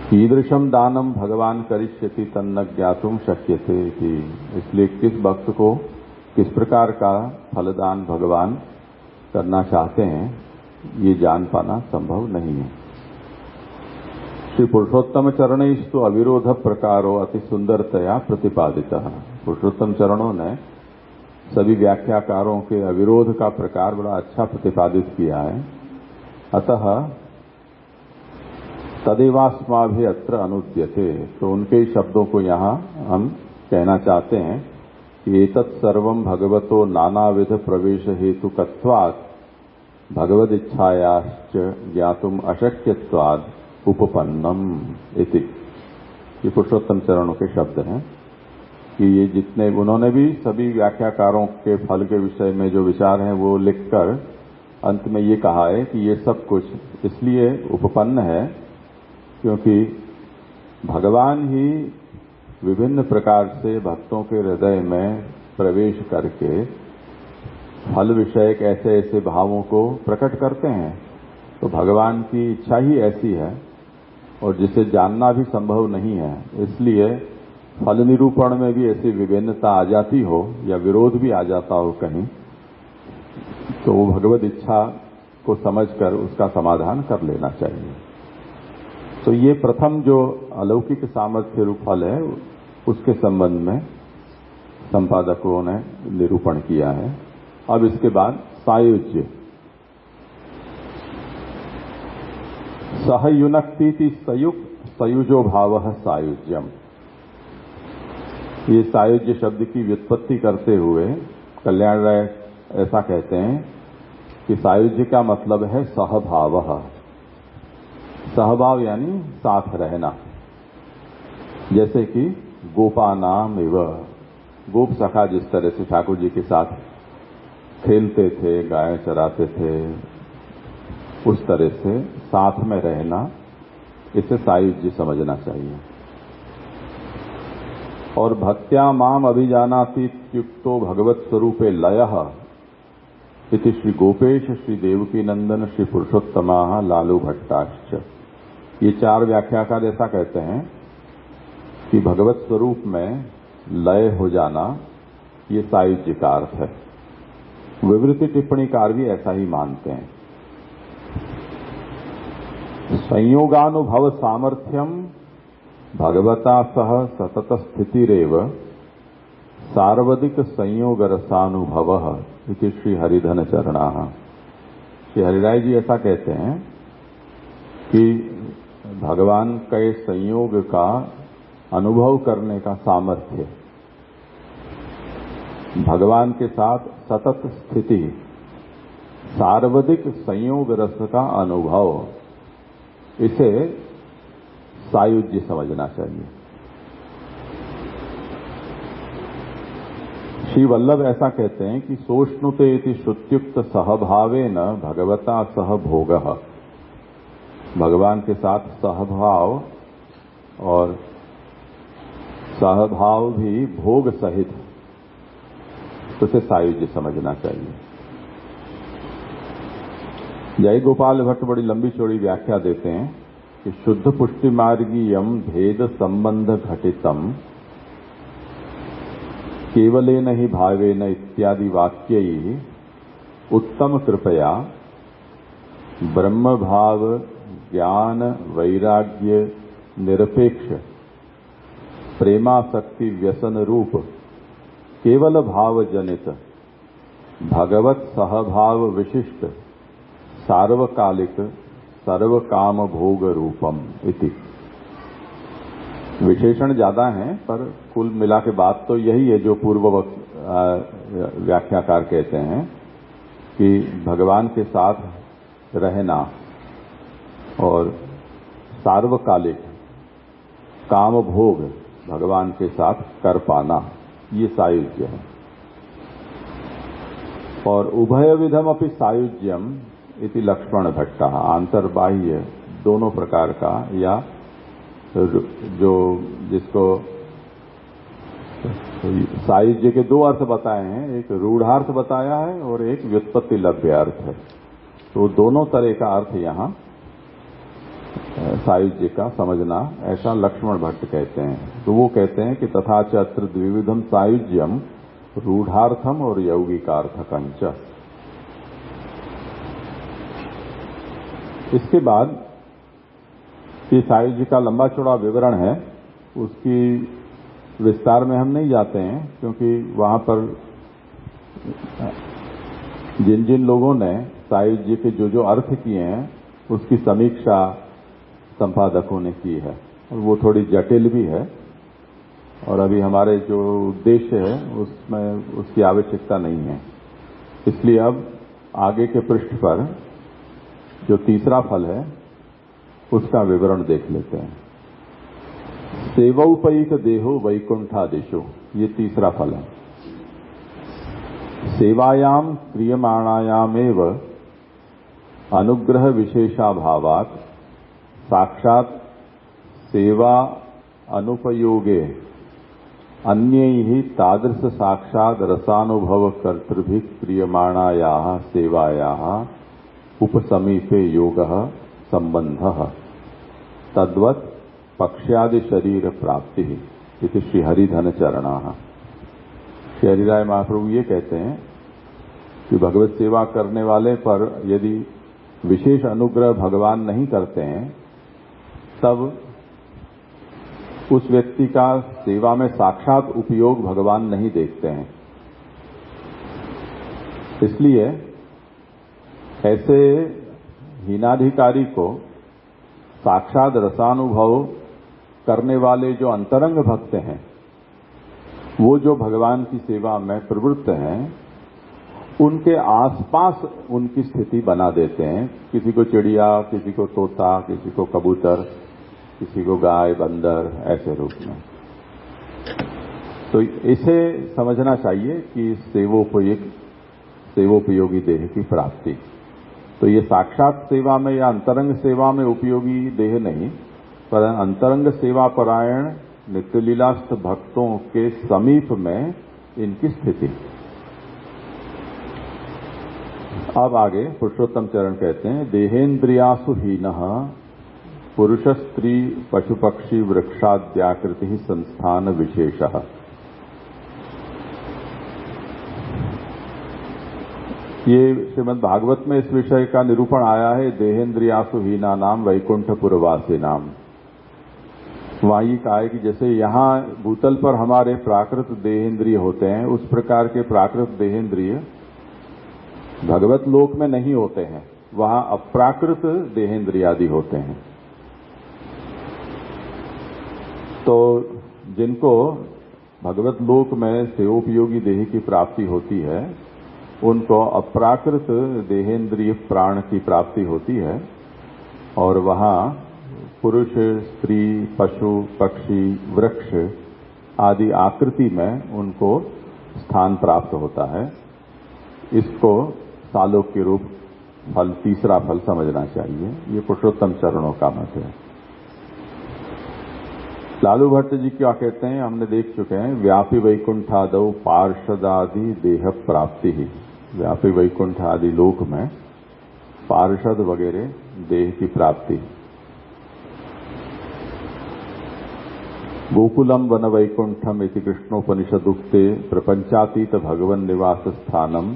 कीदृशम दानम भगवान करिष्यति तन्न ज्ञातुम शक्यते कि, इसलिए किस भक्त को किस प्रकार का फलदान भगवान करना चाहते हैं ये जान पाना संभव नहीं है। श्री पुरुषोत्तम चरणैस्तु अविरोध प्रकारो अति सुंदरतया प्रतिपादिता। पुरुषोत्तम चरणों ने सभी व्याख्याकारों के अविरोध का प्रकार बड़ा अच्छा प्रतिपादित किया है। अतः तदेवास्माभि अत्र अनुद्यते, तो उनके शब्दों को यहाँ हम कहना चाहते हैं कि एतत् सर्वं भगवतो नानाविध प्रवेश हेतुकत्वात् भगवदिच्छायाश्च ज्ञातुम अशक्यत्वाद् उपपन्नम इति। ये पुरुषोत्तम चरणों के शब्द हैं कि ये जितने उन्होंने भी सभी व्याख्याकारों के फल के विषय में जो विचार हैं वो लिखकर अंत में ये कहा है कि ये सब कुछ इसलिए उपपन्न है क्योंकि भगवान ही विभिन्न प्रकार से भक्तों के हृदय में प्रवेश करके फल विषयक ऐसे ऐसे भावों को प्रकट करते हैं। तो भगवान की इच्छा ही ऐसी है और जिसे जानना भी संभव नहीं है, इसलिए फल निरूपण में भी ऐसी विभिन्नता आ जाती हो या विरोध भी आ जाता हो कहीं, तो वो भगवत इच्छा को समझकर उसका समाधान कर लेना चाहिए। तो ये प्रथम जो अलौकिक सामर्थ्य रूप फल है उसके संबंध में संपादकों ने निरूपण किया है। अब इसके बाद सायुज्य, सहयुनक्ति सयुजो भाव सायुज्यम। ये सायुज्य शब्द की व्युत्पत्ति करते हुए कल्याण राय ऐसा कहते हैं कि सायुज्य का मतलब है सहभाव। सहभाव यानी साथ रहना। जैसे कि गोपानाम एव, गोप सखा जिस तरह से ठाकुर जी के साथ खेलते थे, गाय चराते थे, उस तरह से साथ में रहना, इसे सायुज्य समझना चाहिए। और भक्त्या माम अभिजानाति इत्युक्तो भगवत स्वरूपे लयः इति श्री गोपेश, श्री देवकी नंदन, श्री पुरुषोत्तमा, लालू भट्टाश्च। ये चार व्याख्याकार ऐसा कहते हैं कि भगवत स्वरूप में लय हो जाना ये सायुज्य का अर्थ है। विवृति टिप्पणीकार भी ऐसा ही मानते हैं। संयोगानुभव सामर्थ्यम भगवता सह सतत स्थितिरेव सार्वधिक संयोग रसानुभव इति श्री हरिधन चरणा। कि हरिराय जी ऐसा कहते हैं कि भगवान के संयोग का अनुभव करने का सामर्थ्य, भगवान के साथ सतत स्थिति, सार्वधिक संयोग रस का अनुभव, इसे सायुज्य समझना चाहिए। श्री वल्लभ ऐसा कहते हैं कि सोष्णुते इति श्रुत्युक्त सहभावेन भगवता सह भोगः, भगवान के साथ सहभाव और सहभाव भी भोग सहित, उसे सायुज्य समझना चाहिए। जय गोपाल भट्ट बड़ी लंबी चौड़ी व्याख्या देते हैं कि शुद्ध पुष्टि मार्गीयम भेद संबंध घटितम केवलेन ही भावेन इत्यादि वाक्यैः उत्तम कृपया ब्रह्म भाव ज्ञान वैराग्य निरपेक्ष प्रेमासक्ति व्यसन रूप केवल भाव जनित भगवत सहभाव विशिष्ट सार्वकालिक सर्व काम भोग रूपम इति। विशेषण ज्यादा हैं पर कुल मिला के बात तो यही है जो पूर्व व्याख्याकार कहते हैं कि भगवान के साथ रहना और सार्वकालिक काम भोग भगवान के साथ कर पाना, ये सायुज्य है। और उभय विधम अपि सायुज्यम इति लक्ष्मण भट्ट, आंतरबाह्य दोनों प्रकार का, या जो जिसको सायुज्य के दो अर्थ बताए हैं, एक रूढ़ार्थ बताया है और एक व्युत्पत्ति लभ्य अर्थ है। तो दोनों तरह का अर्थ यहाँ सायुज्य का समझना, ऐसा लक्ष्मण भट्ट कहते हैं। तो वो कहते हैं कि तथा च अत्र द्विविधम सायुज्यम रूढ़ार्थम और यौगिकार्थकं च। इसके बाद ये सायुज्य का लंबा चौड़ा विवरण है, उसकी विस्तार में हम नहीं जाते हैं क्योंकि वहां पर जिन जिन लोगों ने सायुज्य के जो जो अर्थ किए हैं उसकी समीक्षा संपादकों ने की है और वो थोड़ी जटिल भी है, और अभी हमारे जो उद्देश्य है उसमें उसकी आवश्यकता नहीं है। इसलिए अब आगे के पृष्ठ पर जो तीसरा फल है उसका विवरण देख लेते हैं। सेवोपैक देहो वैकुंठादिशो, ये तीसरा फल है। सेवायाम क्रियमाणायामेव अनुग्रह विशेषाभावात् साक्षात् सेवा अनुपयोगे अन्यैः तादृश साक्षात् रसानुभव कर्तृभिः क्रियमाणायाः सेवायाः उपसमीपे योगः संबंधः तद्वत् पक्ष्यादि शरीर प्राप्ति इति श्री हरिधन चरणाः। श्री हरिराय महाप्रभु ये कहते हैं कि भगवत सेवा करने वाले पर यदि विशेष अनुग्रह भगवान नहीं करते हैं तब उस व्यक्ति का सेवा में साक्षात उपयोग भगवान नहीं देखते हैं। इसलिए ऐसे हीनाधिकारी को साक्षात रसानुभव करने वाले जो अंतरंग भक्त हैं, वो जो भगवान की सेवा में प्रवृत्त हैं, उनके आसपास उनकी स्थिति बना देते हैं। किसी को चिड़िया, किसी को तोता, किसी को कबूतर, किसी को गाय बंदर, ऐसे रूप में। तो इसे समझना चाहिए कि सेवोपयोगी देह की प्राप्ति। तो ये साक्षात सेवा में या अंतरंग सेवा में उपयोगी देह नहीं, पर अंतरंग सेवा परायण नित्यलीलास्थ भक्तों के समीप में इनकी स्थिति। अब आगे पुरुषोत्तम चरण कहते हैं, देहेन्द्रियासु हीनः पुरुष स्त्री पशु पक्षी वृक्षाद्याकृति संस्थान विशेषः। ये श्रीमद् भागवत में इस विषय का निरूपण आया है, देहेन्द्रियासु हीना नाम वैकुंठपुरवासी नाम। वहां ये कहा है कि जैसे यहाँ भूतल पर हमारे प्राकृत देहेंद्रिय होते हैं, उस प्रकार के प्राकृत देहेंद्रिय भगवत लोक में नहीं होते हैं। वहां अप्राकृत देहेंद्रियादि होते हैं। तो जिनको भगवत लोक में सेवोपयोगी देह की प्राप्ति होती है, उनको अप्राकृत देहेंद्रिय प्राण की प्राप्ति होती है, और वहां पुरुष, स्त्री, पशु, पक्षी, वृक्ष आदि आकृति में उनको स्थान प्राप्त होता है। इसको सालोक्य रूप फल, तीसरा फल समझना चाहिए। ये पुरुषोत्तम चरणों का मत है। लालू भट्ट जी क्या कहते हैं हमने देख चुके हैं। व्यापी वैकुंठादौ पार्षदादि देह प्राप्ति ही, व्यापी वैकुंठ आदि लोक में पार्षद वगैरह देह की प्राप्ति। गोकुलम वन वैकुंठम इति कृष्णोपनिषदुक्ते प्रपंचातीत भगवन निवास स्थानम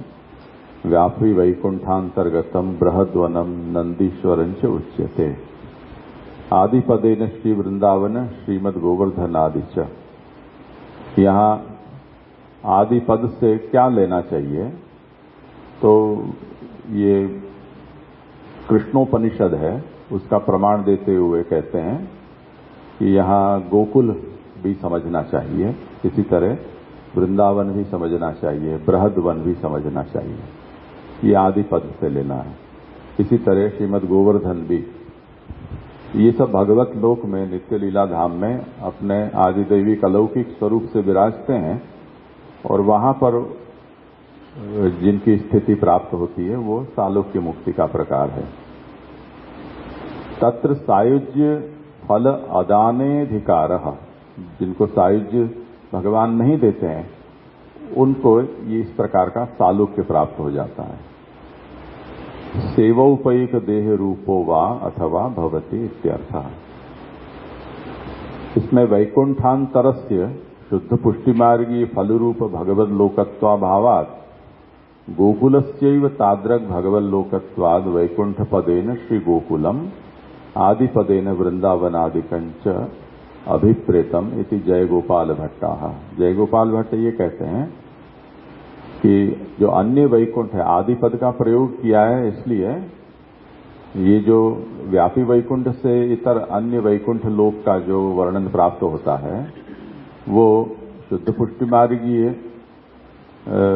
व्यापी वैकुंठांतर्गतम बृहद्वनम नंदीश्वरं च उच्यते। आदिपदेन श्री वृंदावन श्रीमद गोवर्धन आदि च। यहां आदिपद से क्या लेना चाहिए? तो ये कृष्णोपनिषद है, उसका प्रमाण देते हुए कहते हैं कि यहां गोकुल भी समझना चाहिए, इसी तरह वृंदावन भी समझना चाहिए, बृहद्वन भी समझना चाहिए। ये आदि पद से लेना है। इसी तरह श्रीमद गोवर्धन भी, ये सब भगवत लोक में नित्य लीला धाम में अपने आदिदैविक अलौकिक स्वरूप से विराजते हैं, और वहां पर जिनकी स्थिति प्राप्त होती है वो सालोक्य मुक्ति का प्रकार है। तत्र सायुज्य फल अदानेधिकार, जिनको सायुज्य भगवान नहीं देते हैं उनको ये इस प्रकार का सालोक्य प्राप्त हो जाता है। सेवोपैक देह रूपो वा अथवा भवति इत्यर्थः। इसमें वैकुंठांतरस्य शुद्ध पुष्टिमार्गी फलरूप भगवद लोकत्वाभावात् गोकुलस्यैव तादृक् भगवल्लोकत्वाद् वैकुंठपदेन श्री गोकुलम आदिपदेन वृंदावनादिकंच अभिप्रेतम इति जयगोपाल भट्टाः। जयगोपाल भट्ट ये कहते हैं कि जो अन्य वैकुंठ है, आदि पद का प्रयोग किया है, इसलिए ये जो व्यापी वैकुंठ से इतर अन्य वैकुंठ लोक का जो वर्णन प्राप्त होता है वो शुद्ध पुष्टिमार्गीय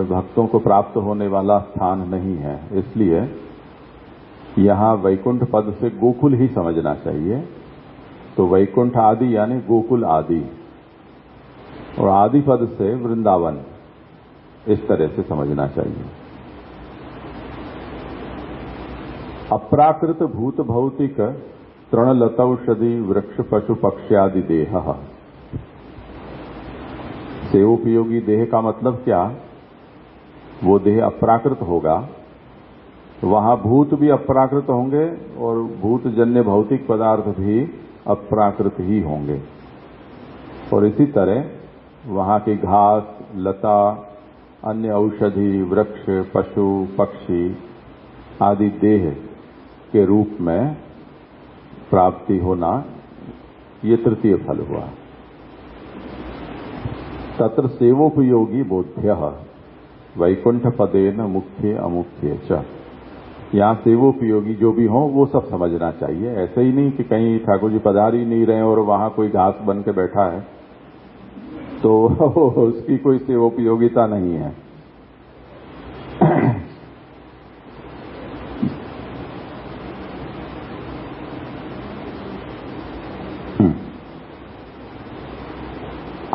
भक्तों को प्राप्त होने वाला स्थान नहीं है। इसलिए यहां वैकुंठ पद से गोकुल ही समझना चाहिए। तो वैकुंठ आदि यानी गोकुल आदि, और आदि पद से वृंदावन, इस तरह से समझना चाहिए। अप्राकृत भूत भौतिक तृणलतौषधि वृक्ष पशु पक्ष्यादि देह। सेवोपयोगी देह का मतलब क्या? वो देह अप्राकृत होगा, वहां भूत भी अप्राकृत होंगे और भूतजन्य भौतिक पदार्थ भी अप्राकृत ही होंगे, और इसी तरह वहां की घास, लता, अन्य औषधि, वृक्ष, पशु, पक्षी आदि देह के रूप में प्राप्ति होना, ये तृतीय फल हुआ। तत्र सेवोपयोगी बोध्यः वैकुंठ पदेन मुख्य अमुख्य च। यहां सेवोपयोगी जो भी हो वो सब समझना चाहिए। ऐसे ही नहीं कि कहीं ठाकुर जी पधार ही नहीं रहे और वहां कोई घास बन के बैठा है तो उसकी कोई सेवोपयोगिता नहीं है।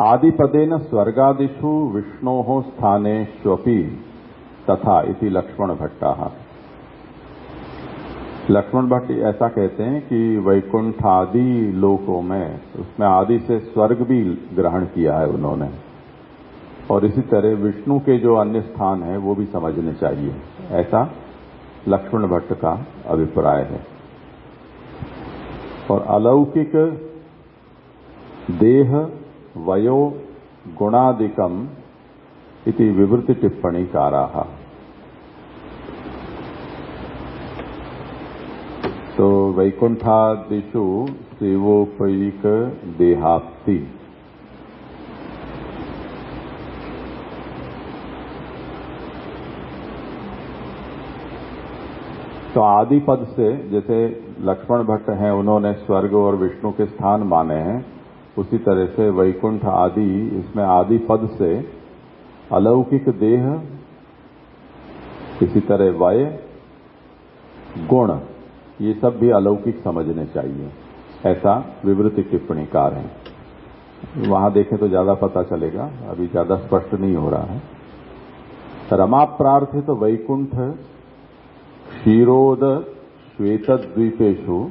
आदिपदेन स्वर्गादिषु विष्णोः स्थानेष्वपि तथा इति लक्ष्मण भट्टाः। लक्ष्मण भट्ट ऐसा कहते हैं कि वैकुंठ आदि लोकों में, उसमें आदि से स्वर्ग भी ग्रहण किया है उन्होंने, और इसी तरह विष्णु के जो अन्य स्थान हैं वो भी समझने चाहिए, ऐसा लक्ष्मण भट्ट का अभिप्राय है। और अलौकिक देह वयो गुणादिकम इति विवृति टिप्पणीकाराः। तो वैकुंठादिषु सेवोपैक देहाप्ति, तो आदि पद से, जैसे लक्ष्मण भट्ट हैं, उन्होंने स्वर्ग और विष्णु के स्थान माने हैं, उसी तरह से वैकुंठ आदि, इसमें आदि पद से अलौकिक देह, इसी तरह वय, गुण, ये सब भी अलौकिक समझने चाहिए, ऐसा विवृति टिप्पणीकार है। वहां देखें तो ज्यादा पता चलेगा, अभी ज्यादा स्पष्ट नहीं हो रहा है। रमा प्रार्थित वैकुंठ क्षीरोद श्वेतद्वीपेषु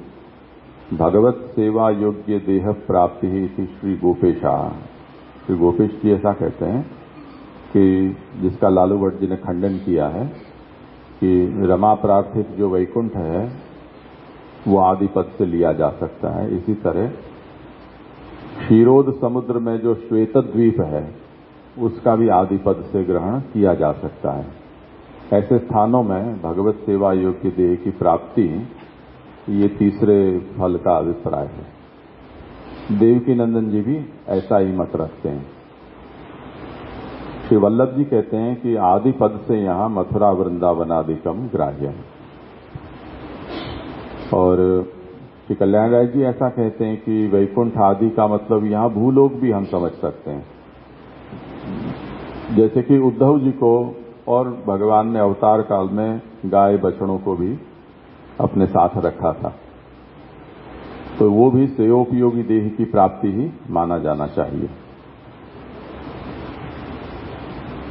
भगवत सेवा योग्य देह प्राप्ति ही थी श्री गोपेशा। श्री गोपेश जी ऐसा कहते हैं कि जिसका लालू भट्ट जी ने खंडन किया है कि रमा प्रार्थित जो वैकुंठ है वो आदि पद से लिया जा सकता है। इसी तरह क्षीरोद समुद्र में जो श्वेतद्वीप है उसका भी आदि पद से ग्रहण किया जा सकता है। ऐसे स्थानों में भगवत सेवा योग्य देह की प्राप्ति, ये तीसरे फल का अभिप्राय है। देवकी नंदन जी भी ऐसा ही मत रखते हैं। श्री वल्लभ जी कहते हैं कि आदि पद से यहां मथुरा वृंदावनादिकम ग्राह्य है। और श्री कल्याण राय जी ऐसा कहते हैं कि वैकुंठ आदि का मतलब यहां भूलोक भी हम समझ सकते हैं। जैसे कि उद्धव जी को और भगवान ने अवतार काल में गाय बछड़ों को भी अपने साथ रखा था, तो वो भी श्रेयोपयोगी देह की प्राप्ति ही माना जाना चाहिए।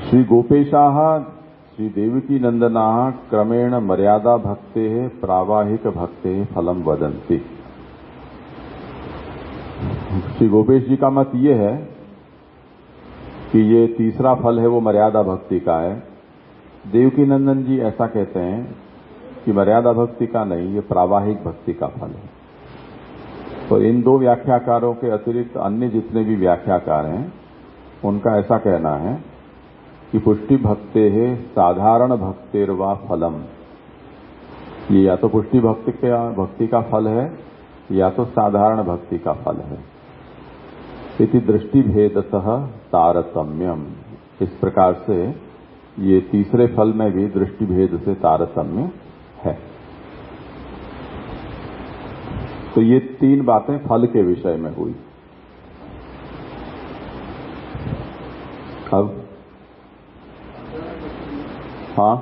श्री गोपेशाः श्री देवकी नंदनाः क्रमेण मर्यादा भक्तेः प्रावाहिक भक्तेः फलम वदन्ति। श्री गोपेश जी का मत ये है कि ये तीसरा फल है वो मर्यादा भक्ति का है। देवकी नंदन जी ऐसा कहते हैं कि मर्यादा भक्ति का नहीं, ये प्रावाहिक भक्ति का फल है। तो इन दो व्याख्याकारों के अतिरिक्त अन्य जितने भी व्याख्याकार हैं उनका ऐसा कहना है कि पुष्टि भक्ते है साधारण भक्तेर्वा फलम, ये या तो पुष्टि भक्ति का फल है या तो साधारण भक्ति का फल है। इति दृष्टि भेदतः तारतम्यम, इस प्रकार से ये तीसरे फल में भी दृष्टि भेद से तारतम्य है। तो ये तीन बातें फल के विषय में हुई। अब हाँ,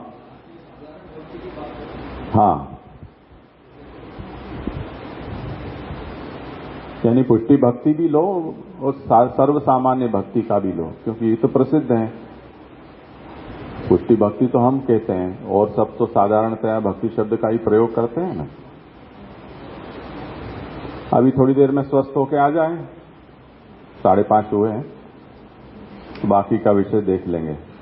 यानी पुष्टि भक्ति भी लो और सर्व सामान्य भक्ति का भी लो, क्योंकि ये तो प्रसिद्ध है। पुष्टि भक्ति तो हम कहते हैं और सब तो साधारणतया भक्ति शब्द का ही प्रयोग करते हैं ना। अभी थोड़ी देर में स्वस्थ होके आ जाएं, 5:30 हुए हैं, बाकी का विषय देख लेंगे।